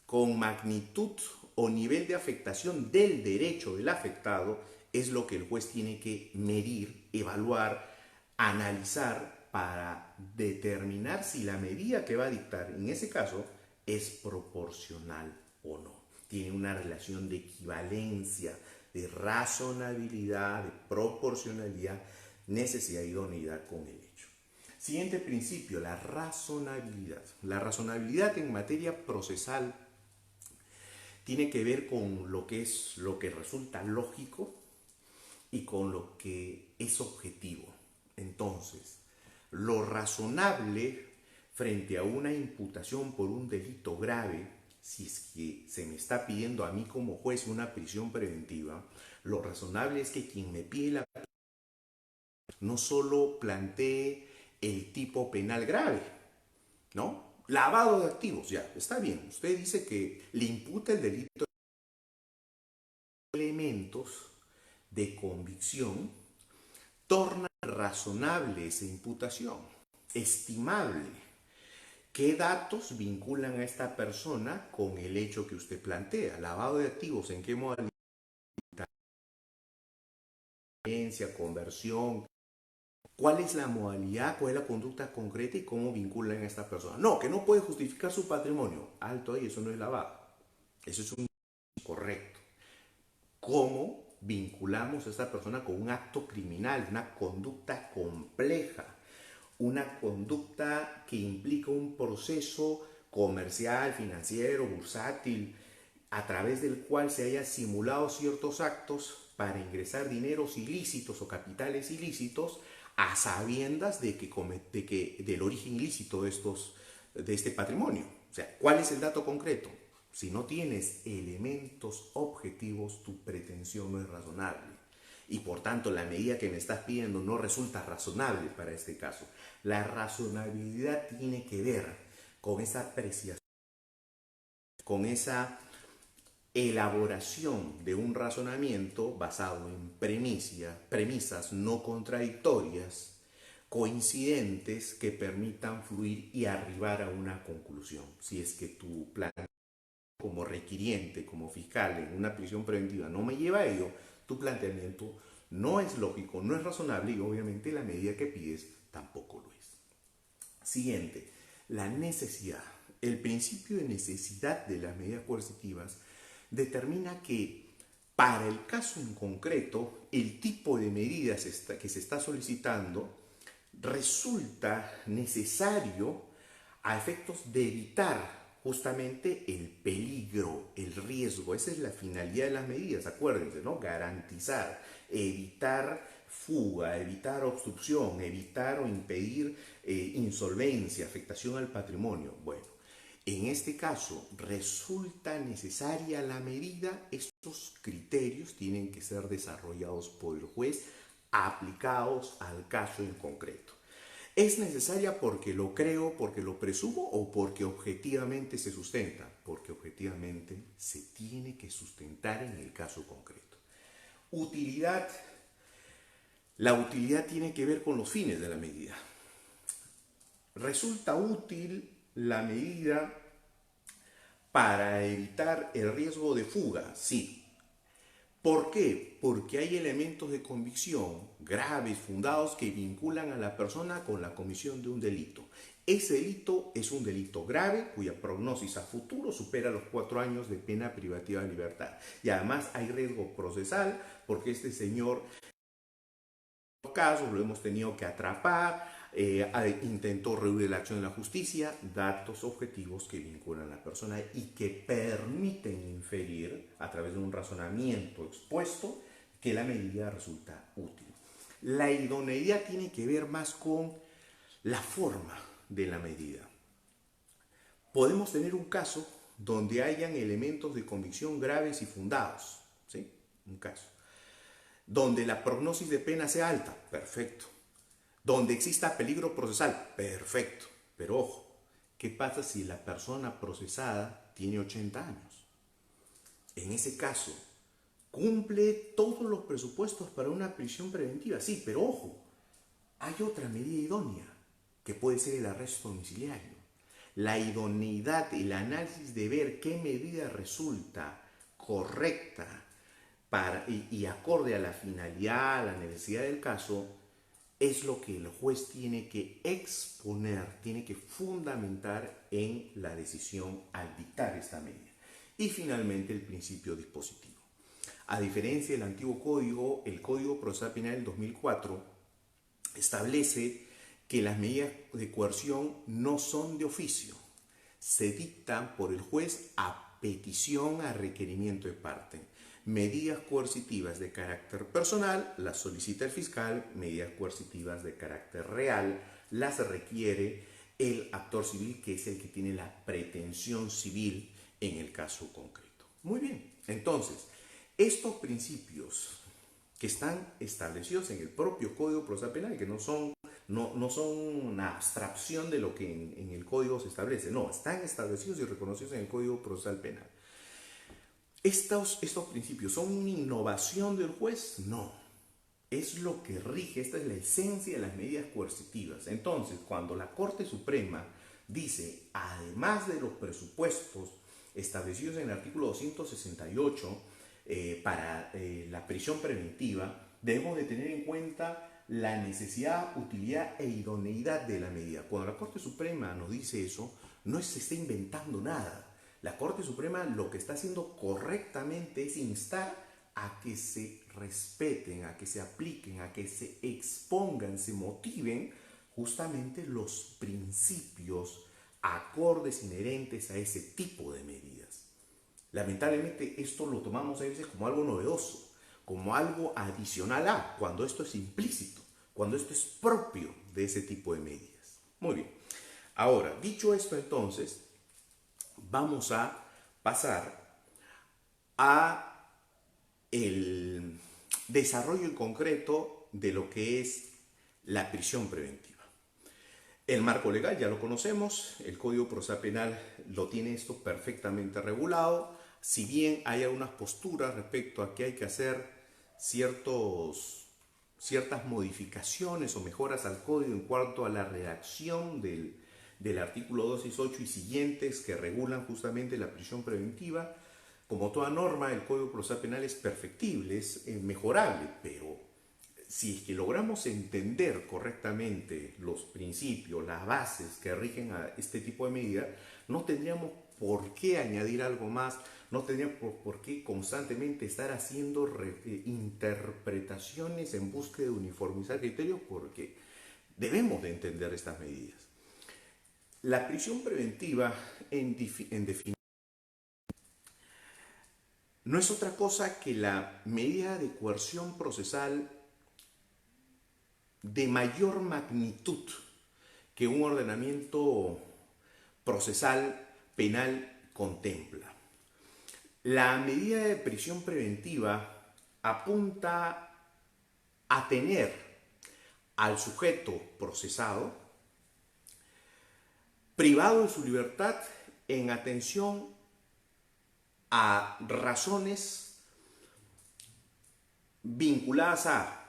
con magnitud o nivel de afectación del derecho del afectado es lo que el juez tiene que medir, evaluar, analizar para determinar si la medida que va a dictar en ese caso es proporcional o no. Tiene una relación de equivalencia, de razonabilidad, de proporcionalidad, necesidad y idoneidad con el hecho. Siguiente principio, la razonabilidad. La razonabilidad en materia procesal tiene que ver con lo que resulta lógico y con lo que es objetivo. Entonces, lo razonable frente a una imputación por un delito grave, si es que se me está pidiendo a mí como juez una prisión preventiva, lo razonable es que quien me pide la no solo plantee el tipo penal grave, ¿no? Lavado de activos, ya, está bien. Usted dice que le imputa el delito de elementos de convicción, torna razonable esa imputación, estimable. ¿Qué datos vinculan a esta persona con el hecho que usted plantea? Lavado de activos, ¿en qué modalidad? Conversión. ¿Cuál es la modalidad? ¿Cuál es la conducta concreta y cómo vinculan a esta persona? No, que no puede justificar su patrimonio. Alto ahí, eso no es lavado. Eso es un incorrecto. ¿Cómo vinculamos a esta persona con un acto criminal, una conducta compleja, una conducta que implica un proceso comercial, financiero, bursátil, a través del cual se haya simulado ciertos actos para ingresar dineros ilícitos o capitales ilícitos a sabiendas del origen ilícito de este patrimonio? O sea, ¿cuál es el dato concreto? Si no tienes elementos objetivos, tu pretensión no es razonable. Y por tanto, la medida que me estás pidiendo no resulta razonable para este caso. La razonabilidad tiene que ver con esa apreciación, con esa elaboración de un razonamiento basado en premisas no contradictorias, coincidentes, que permitan fluir y arribar a una conclusión. Si es que tu plan como requiriente, como fiscal en una prisión preventiva no me lleva a ello, tu planteamiento no es lógico, no es razonable y obviamente la medida que pides tampoco lo es. Siguiente, la necesidad. El principio de necesidad de las medidas coercitivas determina que para el caso en concreto, el tipo de medidas que se está solicitando resulta necesario a efectos de evitar justamente el peligro, el riesgo. Esa es la finalidad de las medidas, acuérdense, ¿no? Garantizar, evitar fuga, evitar obstrucción, evitar o impedir insolvencia, afectación al patrimonio. Bueno, en este caso, resulta necesaria la medida. Estos criterios tienen que ser desarrollados por el juez, aplicados al caso en concreto. ¿Es necesaria porque lo creo, porque lo presumo o porque objetivamente se sustenta? Porque objetivamente se tiene que sustentar en el caso concreto. Utilidad. La utilidad tiene que ver con los fines de la medida. ¿Resulta útil la medida para evitar el riesgo de fuga? Sí. ¿Por qué? Porque hay elementos de convicción graves, fundados, que vinculan a la persona con la comisión de un delito. Ese delito es un delito grave cuya prognosis a futuro supera los 4 años de pena privativa de libertad. Y además hay riesgo procesal porque este señor, en casos lo hemos tenido que atrapar, intentó rehuir la acción de la justicia, datos objetivos que vinculan a la persona y que permiten inferir a través de un razonamiento expuesto que la medida resulta útil. La idoneidad tiene que ver más con la forma de la medida. Podemos tener un caso donde hayan elementos de convicción graves y fundados, ¿sí? Un caso. Donde la prognosis de pena sea alta, perfecto. Donde exista peligro procesal, perfecto. Pero ojo, ¿qué pasa si la persona procesada tiene 80 años? En ese caso, cumple todos los presupuestos para una prisión preventiva, sí, pero ojo, hay otra medida idónea, que puede ser el arresto domiciliario. La idoneidad, el análisis de ver qué medida resulta correcta y acorde a la finalidad, a la necesidad del caso, es lo que el juez tiene que exponer, tiene que fundamentar en la decisión al dictar esta medida. Y finalmente el principio dispositivo. A diferencia del antiguo código, el Código Procesal Penal del 2004 establece que las medidas de coerción no son de oficio, se dictan por el juez a petición, a requerimiento de parte. Medidas coercitivas de carácter personal las solicita el fiscal, medidas coercitivas de carácter real las requiere el actor civil, que es el que tiene la pretensión civil en el caso concreto. Muy bien, entonces, estos principios que están establecidos en el propio Código Procesal Penal, que no son una abstracción de lo que en el Código se establece, no, están establecidos y reconocidos en el Código Procesal Penal. ¿Estos principios son una innovación del juez? No. Es lo que rige, esta es la esencia de las medidas coercitivas. Entonces, cuando la Corte Suprema dice, además de los presupuestos establecidos en el artículo 268 para la prisión preventiva, debemos de tener en cuenta la necesidad, utilidad e idoneidad de la medida. Cuando la Corte Suprema nos dice eso, no se está inventando nada. La Corte Suprema lo que está haciendo correctamente es instar a que se respeten, a que se apliquen, a que se expongan, se motiven justamente los principios acordes inherentes a ese tipo de medidas. Lamentablemente esto lo tomamos a veces como algo novedoso, como algo adicional a, cuando esto es implícito, cuando esto es propio de ese tipo de medidas. Muy bien. Ahora, dicho esto entonces, vamos a pasar a el desarrollo en concreto de lo que es la prisión preventiva. El marco legal ya lo conocemos, el Código Procesal Penal lo tiene esto perfectamente regulado, si bien hay algunas posturas respecto a que hay que hacer ciertas modificaciones o mejoras al código en cuanto a la redacción del artículo 268 y siguientes que regulan justamente la prisión preventiva. Como toda norma, el Código Procesal Penal es perfectible, es mejorable, pero si es que logramos entender correctamente los principios, las bases que rigen a este tipo de medidas, no tendríamos por qué añadir algo más, no tendríamos por qué constantemente estar haciendo interpretaciones en búsqueda de uniformizar criterios, porque debemos de entender estas medidas. La prisión preventiva, en definitiva, no es otra cosa que la medida de coerción procesal de mayor magnitud que un ordenamiento procesal penal contempla. La medida de prisión preventiva apunta a tener al sujeto procesado privado de su libertad en atención a razones vinculadas a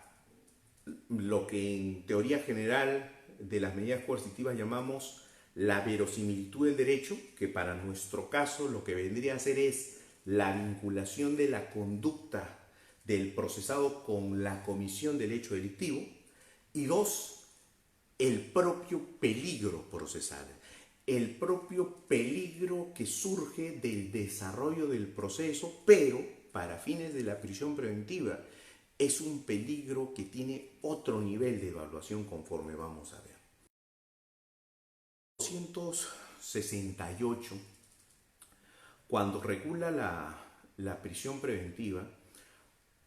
lo que en teoría general de las medidas coercitivas llamamos la verosimilitud del derecho, que para nuestro caso lo que vendría a ser es la vinculación de la conducta del procesado con la comisión del hecho delictivo, y dos, el propio peligro procesal, el propio peligro que surge del desarrollo del proceso, pero para fines de la prisión preventiva es un peligro que tiene otro nivel de evaluación conforme vamos a ver. 268, cuando regula la prisión preventiva,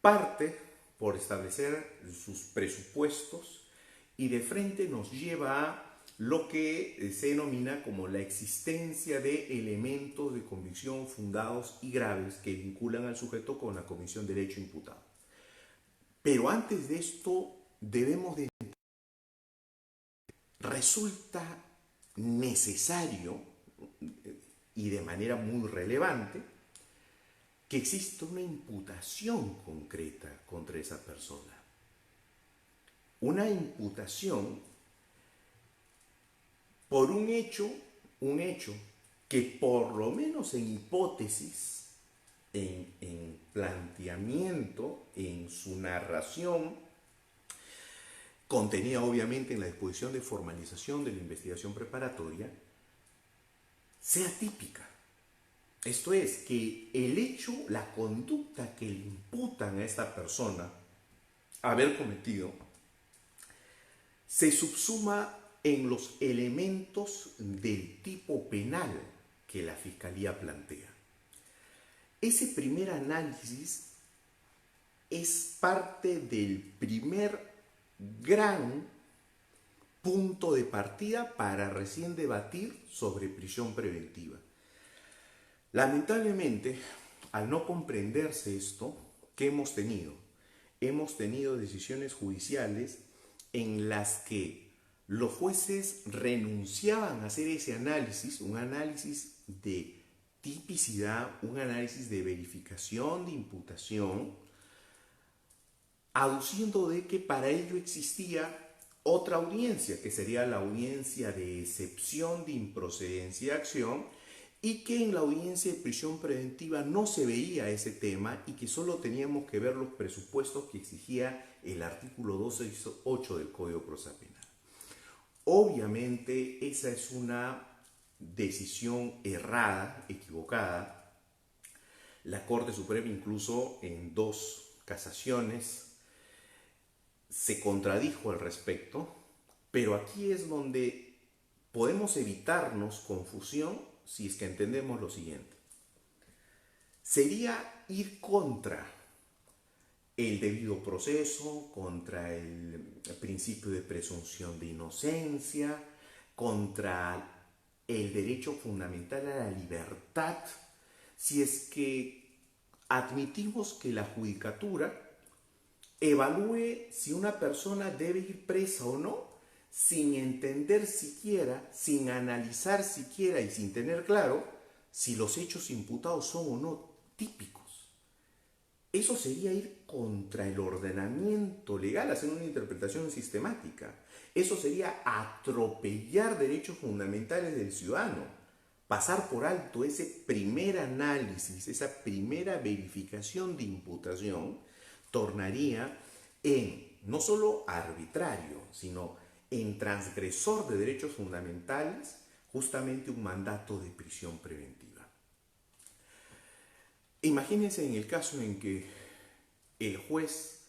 parte por establecer sus presupuestos y de frente nos lleva a lo que se denomina como la existencia de elementos de convicción fundados y graves que vinculan al sujeto con la comisión del hecho imputado. Pero antes de esto debemos de... Resulta necesario y de manera muy relevante que exista una imputación concreta contra esa persona. Una imputación por un hecho que por lo menos en hipótesis en planteamiento, en su narración, contenida obviamente en la disposición de formalización de la investigación preparatoria, sea típica. Esto es, que el hecho, la conducta que le imputan a esta persona haber cometido, se subsuma en los elementos del tipo penal que la Fiscalía plantea. Ese primer análisis es parte del primer gran punto de partida para recién debatir sobre prisión preventiva. Lamentablemente, al no comprenderse esto, ¿qué hemos tenido? Hemos tenido decisiones judiciales en las que los jueces renunciaban a hacer ese análisis, un análisis de tipicidad, un análisis de verificación de imputación, aduciendo de que para ello existía otra audiencia, que sería la audiencia de excepción de improcedencia de acción, y que en la audiencia de prisión preventiva no se veía ese tema y que solo teníamos que ver los presupuestos que exigía el artículo 268 del Código Procesal Penal. Obviamente esa es una decisión errada, equivocada. La Corte Suprema incluso en 2 casaciones se contradijo al respecto, pero aquí es donde podemos evitarnos confusión si es que entendemos lo siguiente. Sería ir contra el debido proceso, contra el principio de presunción de inocencia, contra el derecho fundamental a la libertad, si es que admitimos que la judicatura evalúe si una persona debe ir presa o no, sin entender siquiera, sin analizar siquiera y sin tener claro si los hechos imputados son o no típicos. Eso sería ir contra el ordenamiento legal, hacer una interpretación sistemática. Eso sería atropellar derechos fundamentales del ciudadano. Pasar por alto ese primer análisis, esa primera verificación de imputación, tornaría en no solo arbitrario, sino en transgresor de derechos fundamentales, justamente un mandato de prisión preventiva. Imagínense en el caso en que el juez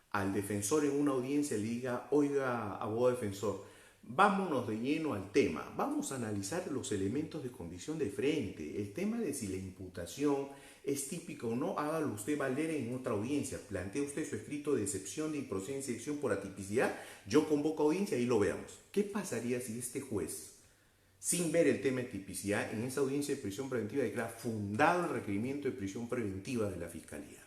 al defensor en una audiencia le diga: oiga, abogado defensor, vámonos de lleno al tema, vamos a analizar los elementos de condición de frente, el tema de si la imputación es típica o no, hágalo usted valer en otra audiencia, plantee usted su escrito de excepción de improcedencia de acción por atipicidad, yo convoco audiencia y lo veamos. ¿Qué pasaría si este juez, sin ver el tema de tipicidad, en esa audiencia de prisión preventiva declara fundado el requerimiento de prisión preventiva de la Fiscalía?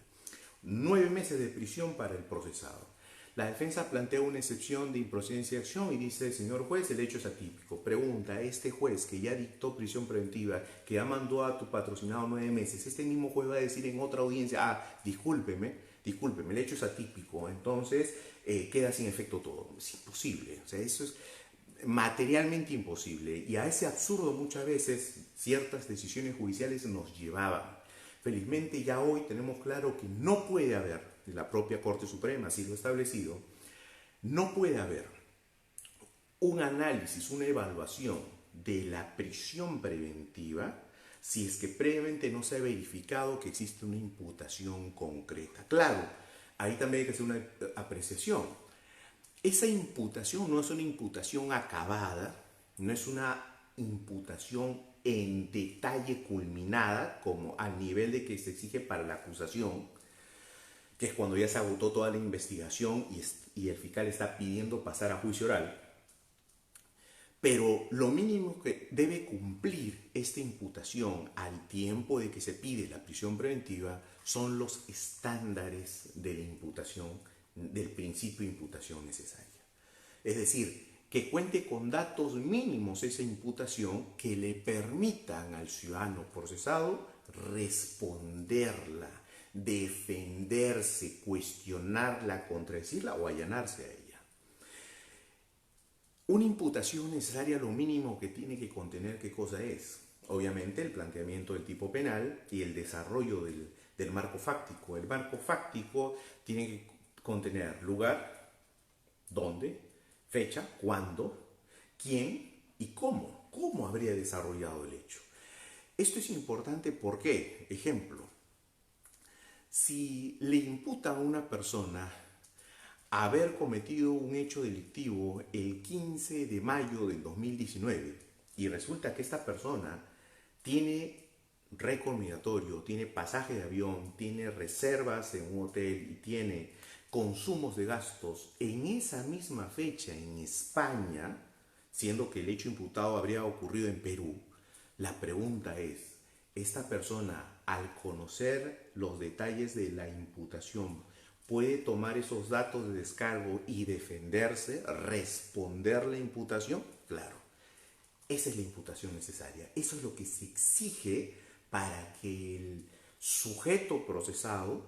9 meses de prisión para el procesado. La defensa plantea una excepción de improcedencia de acción y dice: señor juez, el hecho es atípico. Pregunta: este juez que ya dictó prisión preventiva, que ya mandó a tu patrocinado 9 meses, este mismo juez va a decir en otra audiencia: discúlpeme, el hecho es atípico, entonces queda sin efecto todo. Es imposible, o sea, eso es materialmente imposible, y a ese absurdo muchas veces ciertas decisiones judiciales nos llevaban. Felizmente ya hoy tenemos claro que no puede haber, la propia Corte Suprema así lo ha establecido, no puede haber un análisis, una evaluación de la prisión preventiva si es que previamente no se ha verificado que existe una imputación concreta. Claro, ahí también hay que hacer una apreciación. Esa imputación no es una imputación acabada, no es una imputación en detalle culminada, como al nivel de que se exige para la acusación, que es cuando ya se agotó toda la investigación y el fiscal está pidiendo pasar a juicio oral. Pero lo mínimo que debe cumplir esta imputación al tiempo de que se pide la prisión preventiva son los estándares de la imputación, del principio de imputación necesaria. Es decir, que cuente con datos mínimos esa imputación que le permitan al ciudadano procesado responderla, defenderse, cuestionarla, contradecirla o allanarse a ella. Una imputación necesaria, lo mínimo que tiene que contener, ¿qué cosa es? Obviamente el planteamiento del tipo penal y el desarrollo de del marco fáctico. El marco fáctico tiene que contener lugar, dónde, fecha, cuándo, quién y cómo. ¿Cómo habría desarrollado el hecho? Esto es importante porque, ejemplo, si le imputa a una persona haber cometido un hecho delictivo el 15 de mayo del 2019 y resulta que esta persona tiene récord migratorio, tiene pasaje de avión, tiene reservas en un hotel y tiene consumos de gastos en esa misma fecha en España, siendo que el hecho imputado habría ocurrido en Perú, la pregunta es, ¿esta persona, al conocer los detalles de la imputación, puede tomar esos datos de descargo y defenderse, responder la imputación? Claro, esa es la imputación necesaria. Eso es lo que se exige para que el sujeto procesado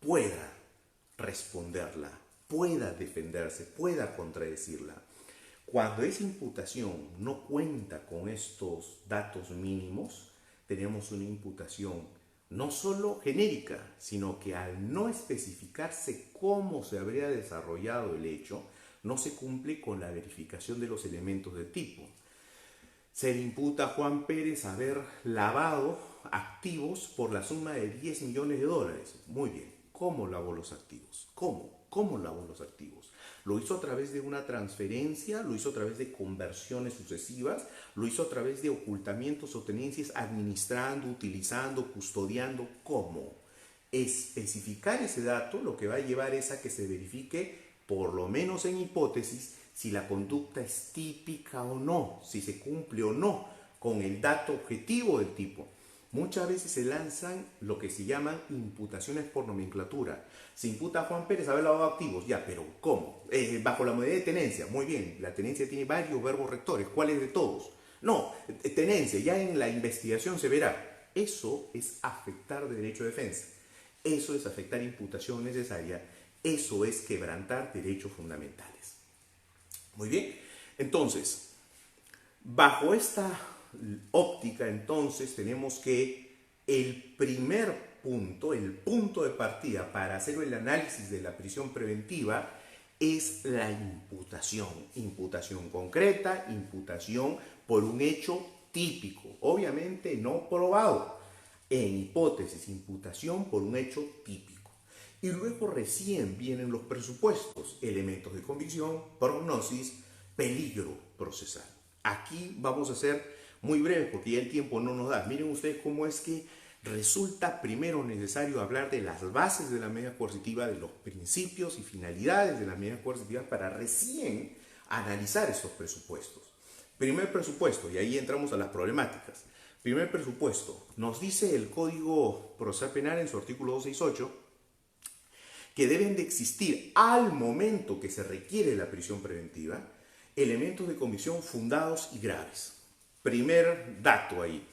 pueda responderla, pueda defenderse, pueda contradecirla. Cuando esa imputación no cuenta con estos datos mínimos, tenemos una imputación no solo genérica, sino que al no especificarse cómo se habría desarrollado el hecho, no se cumple con la verificación de los elementos de tipo. Se le imputa a Juan Pérez haber lavado activos por la suma de 10 millones de dólares. Muy bien, ¿cómo lavó los activos? ¿Cómo lavó los activos? Lo hizo a través de una transferencia, lo hizo a través de conversiones sucesivas, lo hizo a través de ocultamientos o tenencias, administrando, utilizando, custodiando. ¿Cómo? Especificar ese dato lo que va a llevar es a que se verifique, por lo menos en hipótesis, si la conducta es típica o no, si se cumple o no con el dato objetivo del tipo. Muchas veces se lanzan lo que se llaman imputaciones por nomenclatura. Se imputa a Juan Pérez haber lavado activos, ya, pero ¿cómo? Bajo la modalidad de tenencia. Muy bien, la tenencia tiene varios verbos rectores. ¿Cuáles de todos? No, tenencia, ya en la investigación se verá. Eso es afectar derecho de defensa. Eso es afectar imputación necesaria. Eso es quebrantar derechos fundamentales. Muy bien, entonces, bajo esta óptica, entonces, tenemos que el primer punto, el punto de partida para hacer el análisis de la prisión preventiva es la imputación. Imputación concreta, imputación por un hecho típico, obviamente no probado. En hipótesis, imputación por un hecho típico. Y luego recién vienen los presupuestos, elementos de convicción, prognosis, peligro procesal. Aquí vamos a ser muy breves porque ya el tiempo no nos da. Miren ustedes cómo es que resulta primero necesario hablar de las bases de la medida coercitiva, de los principios y finalidades de la medida coercitiva para recién analizar esos presupuestos. Primer presupuesto, y ahí entramos a las problemáticas. Primer presupuesto, nos dice el Código Procesal Penal en su artículo 268 que deben de existir al momento que se requiere la prisión preventiva elementos de convicción fundados y graves. Primer dato ahí.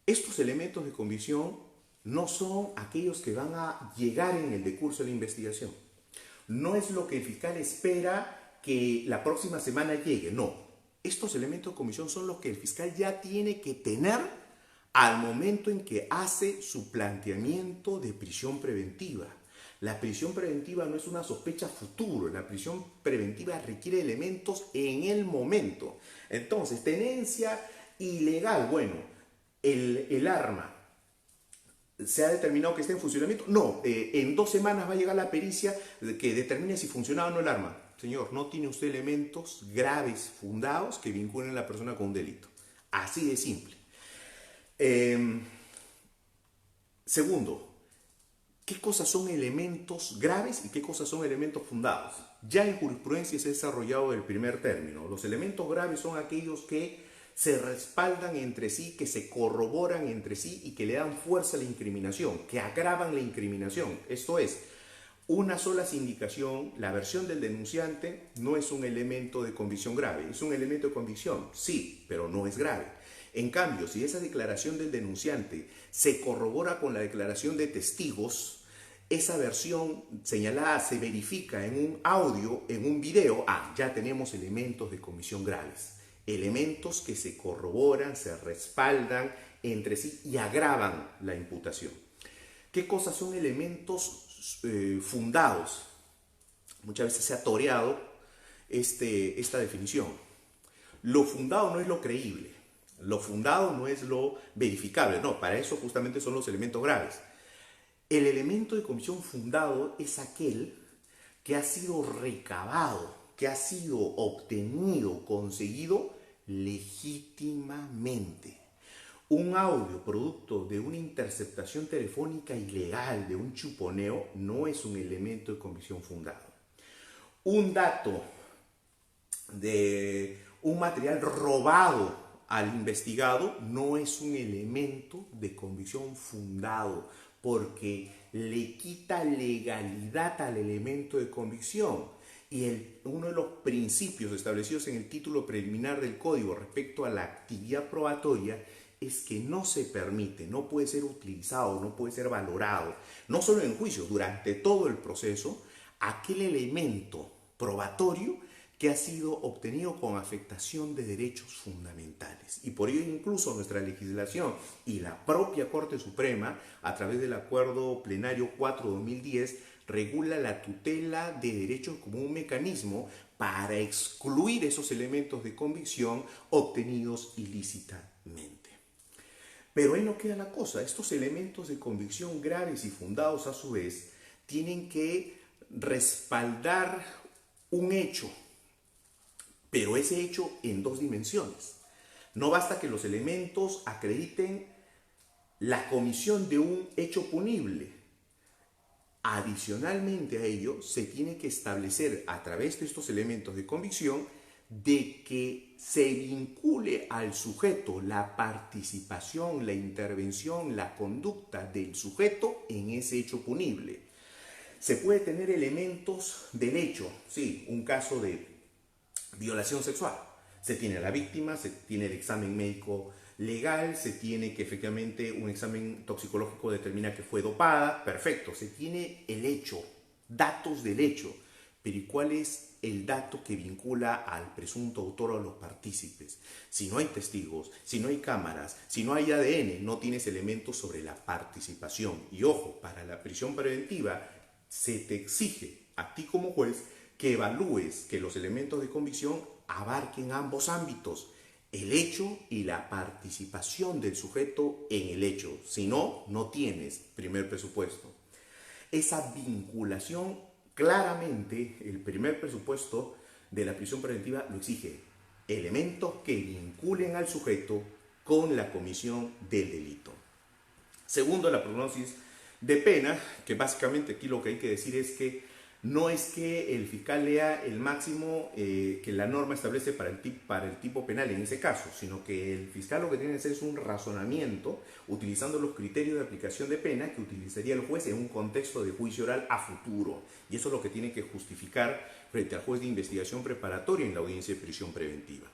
Estos elementos de convicción no son aquellos que van a llegar en el decurso de la investigación. No es lo que el fiscal espera que la próxima semana llegue, no. Estos elementos de convicción son los que el fiscal ya tiene que tener al momento en que hace su planteamiento de prisión preventiva. La prisión preventiva no es una sospecha futuro, la prisión preventiva requiere elementos en el momento. Entonces, tenencia ilegal, bueno, el arma, ¿se ha determinado que está en funcionamiento? No, en 2 semanas va a llegar la pericia que determine si funcionaba o no el arma. Señor, no tiene usted elementos graves, fundados, que vinculen a la persona con un delito. Así de simple. Segundo, ¿qué cosas son elementos graves y qué cosas son elementos fundados? Ya en jurisprudencia se ha desarrollado el primer término. Los elementos graves son aquellos que se respaldan entre sí, que se corroboran entre sí y que le dan fuerza a la incriminación, que agravan la incriminación. Esto es, una sola sindicación, la versión del denunciante no es un elemento de convicción grave, es un elemento de convicción, sí, pero no es grave. En cambio, si esa declaración del denunciante se corrobora con la declaración de testigos, esa versión señalada se verifica en un audio, en un video, ya tenemos elementos de comisión graves. elementos que se corroboran, se respaldan entre sí y agravan la imputación. ¿Qué cosas son elementos fundados? Muchas veces se ha toreado esta definición. Lo fundado no es lo creíble, lo fundado no es lo verificable, no, para eso justamente son los elementos graves. El elemento de convicción fundado es aquel que ha sido recabado, que ha sido obtenido, conseguido legítimamente. Un audio producto de una interceptación telefónica ilegal, de un chuponeo, no es un elemento de convicción fundado. Un dato de un material robado al investigado no es un elemento de convicción fundado, porque le quita legalidad al elemento de convicción. Y uno de los principios establecidos en el título preliminar del Código respecto a la actividad probatoria es que no se permite, no puede ser utilizado, no puede ser valorado, no solo en juicio, durante todo el proceso, aquel elemento probatorio que ha sido obtenido con afectación de derechos fundamentales. Y por ello incluso nuestra legislación y la propia Corte Suprema, a través del Acuerdo Plenario 4/2010, regula la tutela de derechos como un mecanismo para excluir esos elementos de convicción obtenidos ilícitamente. Pero ahí no queda la cosa. Estos elementos de convicción graves y fundados a su vez tienen que respaldar un hecho, pero ese hecho en dos dimensiones. No basta que los elementos acrediten la comisión de un hecho punible. Adicionalmente a ello, se tiene que establecer a través de estos elementos de convicción de que se vincule al sujeto la participación, la intervención, la conducta del sujeto en ese hecho punible. Se puede tener elementos del hecho, sí, un caso de violación sexual. Se tiene a la víctima, se tiene el examen médico legal, se tiene que efectivamente un examen toxicológico determina que fue dopada, perfecto, se tiene el hecho, datos del hecho, pero ¿y cuál es el dato que vincula al presunto autor o a los partícipes? Si no hay testigos, si no hay cámaras, si no hay ADN, no tienes elementos sobre la participación. Y ojo, para la prisión preventiva se te exige a ti como juez que evalúes que los elementos de convicción abarquen ambos ámbitos, el hecho y la participación del sujeto en el hecho. Si no, no tienes primer presupuesto. Esa vinculación, claramente, el primer presupuesto de la prisión preventiva lo exige. Elementos que vinculen al sujeto con la comisión del delito. Segundo, la prognosis de pena, que básicamente aquí lo que hay que decir es que no es que el fiscal lea el máximo que la norma establece para el tipo penal en ese caso, sino que el fiscal lo que tiene que hacer es un razonamiento utilizando los criterios de aplicación de pena que utilizaría el juez en un contexto de juicio oral a futuro. Y eso es lo que tiene que justificar frente al juez de investigación preparatoria en la audiencia de prisión preventiva.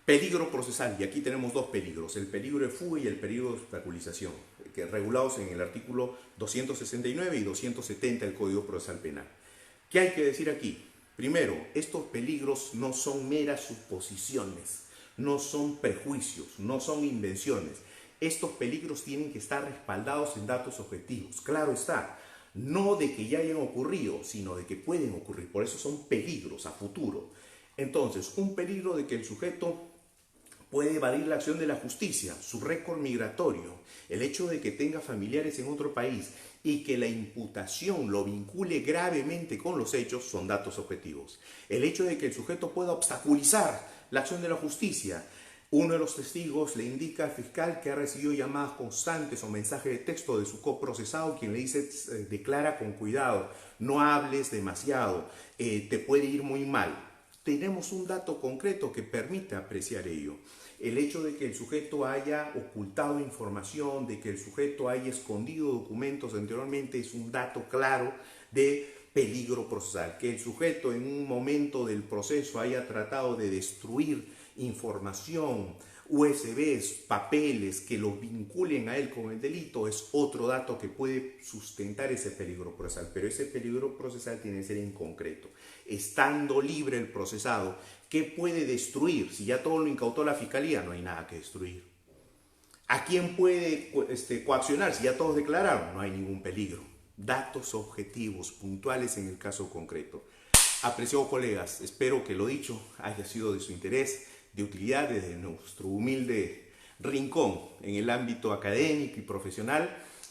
Peligro procesal, y aquí tenemos dos peligros, el peligro de fuga y el peligro de obstaculización, que regulados en el artículo 269 y 270 del Código Procesal Penal. ¿Qué hay que decir aquí? Primero, estos peligros no son meras suposiciones, no son prejuicios, no son invenciones. Estos peligros tienen que estar respaldados en datos objetivos, claro está, no de que ya hayan ocurrido, sino de que pueden ocurrir, por eso son peligros a futuro. Entonces, un peligro de que el sujeto puede evadir la acción de la justicia, su récord migratorio, el hecho de que tenga familiares en otro país y que la imputación lo vincule gravemente con los hechos son datos objetivos. El hecho de que el sujeto pueda obstaculizar la acción de la justicia. Uno de los testigos le indica al fiscal que ha recibido llamadas constantes o mensajes de texto de su coprocesado, quien le dice, declara con cuidado, no hables demasiado, te puede ir muy mal. Tenemos un dato concreto que permite apreciar ello. El hecho de que el sujeto haya ocultado información, de que el sujeto haya escondido documentos anteriormente es un dato claro de peligro procesal. Que el sujeto en un momento del proceso haya tratado de destruir información, USBs, papeles que lo vinculen a él con el delito es otro dato que puede sustentar ese peligro procesal, pero ese peligro procesal tiene que ser en concreto. Estando libre el procesado, ¿Qué puede destruir? Si ya todo lo incautó la fiscalía, no hay nada que destruir. ¿A quién puede coaccionar? Si ya todos declararon, no hay ningún peligro. Datos objetivos, puntuales en el caso concreto. Apreciados colegas, espero que lo dicho haya sido de su interés, de utilidad desde nuestro humilde rincón en el ámbito académico y profesional.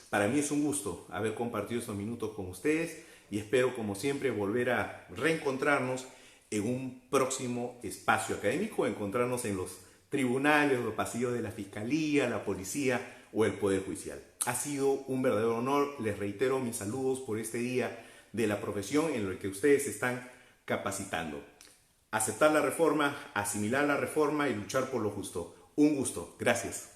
Para mí es un gusto haber compartido estos minutos con ustedes y espero, como siempre, volver a reencontrarnos en un próximo espacio académico, encontrarnos en los tribunales, los pasillos de la Fiscalía, la Policía o el Poder Judicial. Ha sido un verdadero honor. Les reitero mis saludos por este día de la profesión en el que ustedes están capacitando. Aceptar la reforma, asimilar la reforma y luchar por lo justo. Un gusto. Gracias.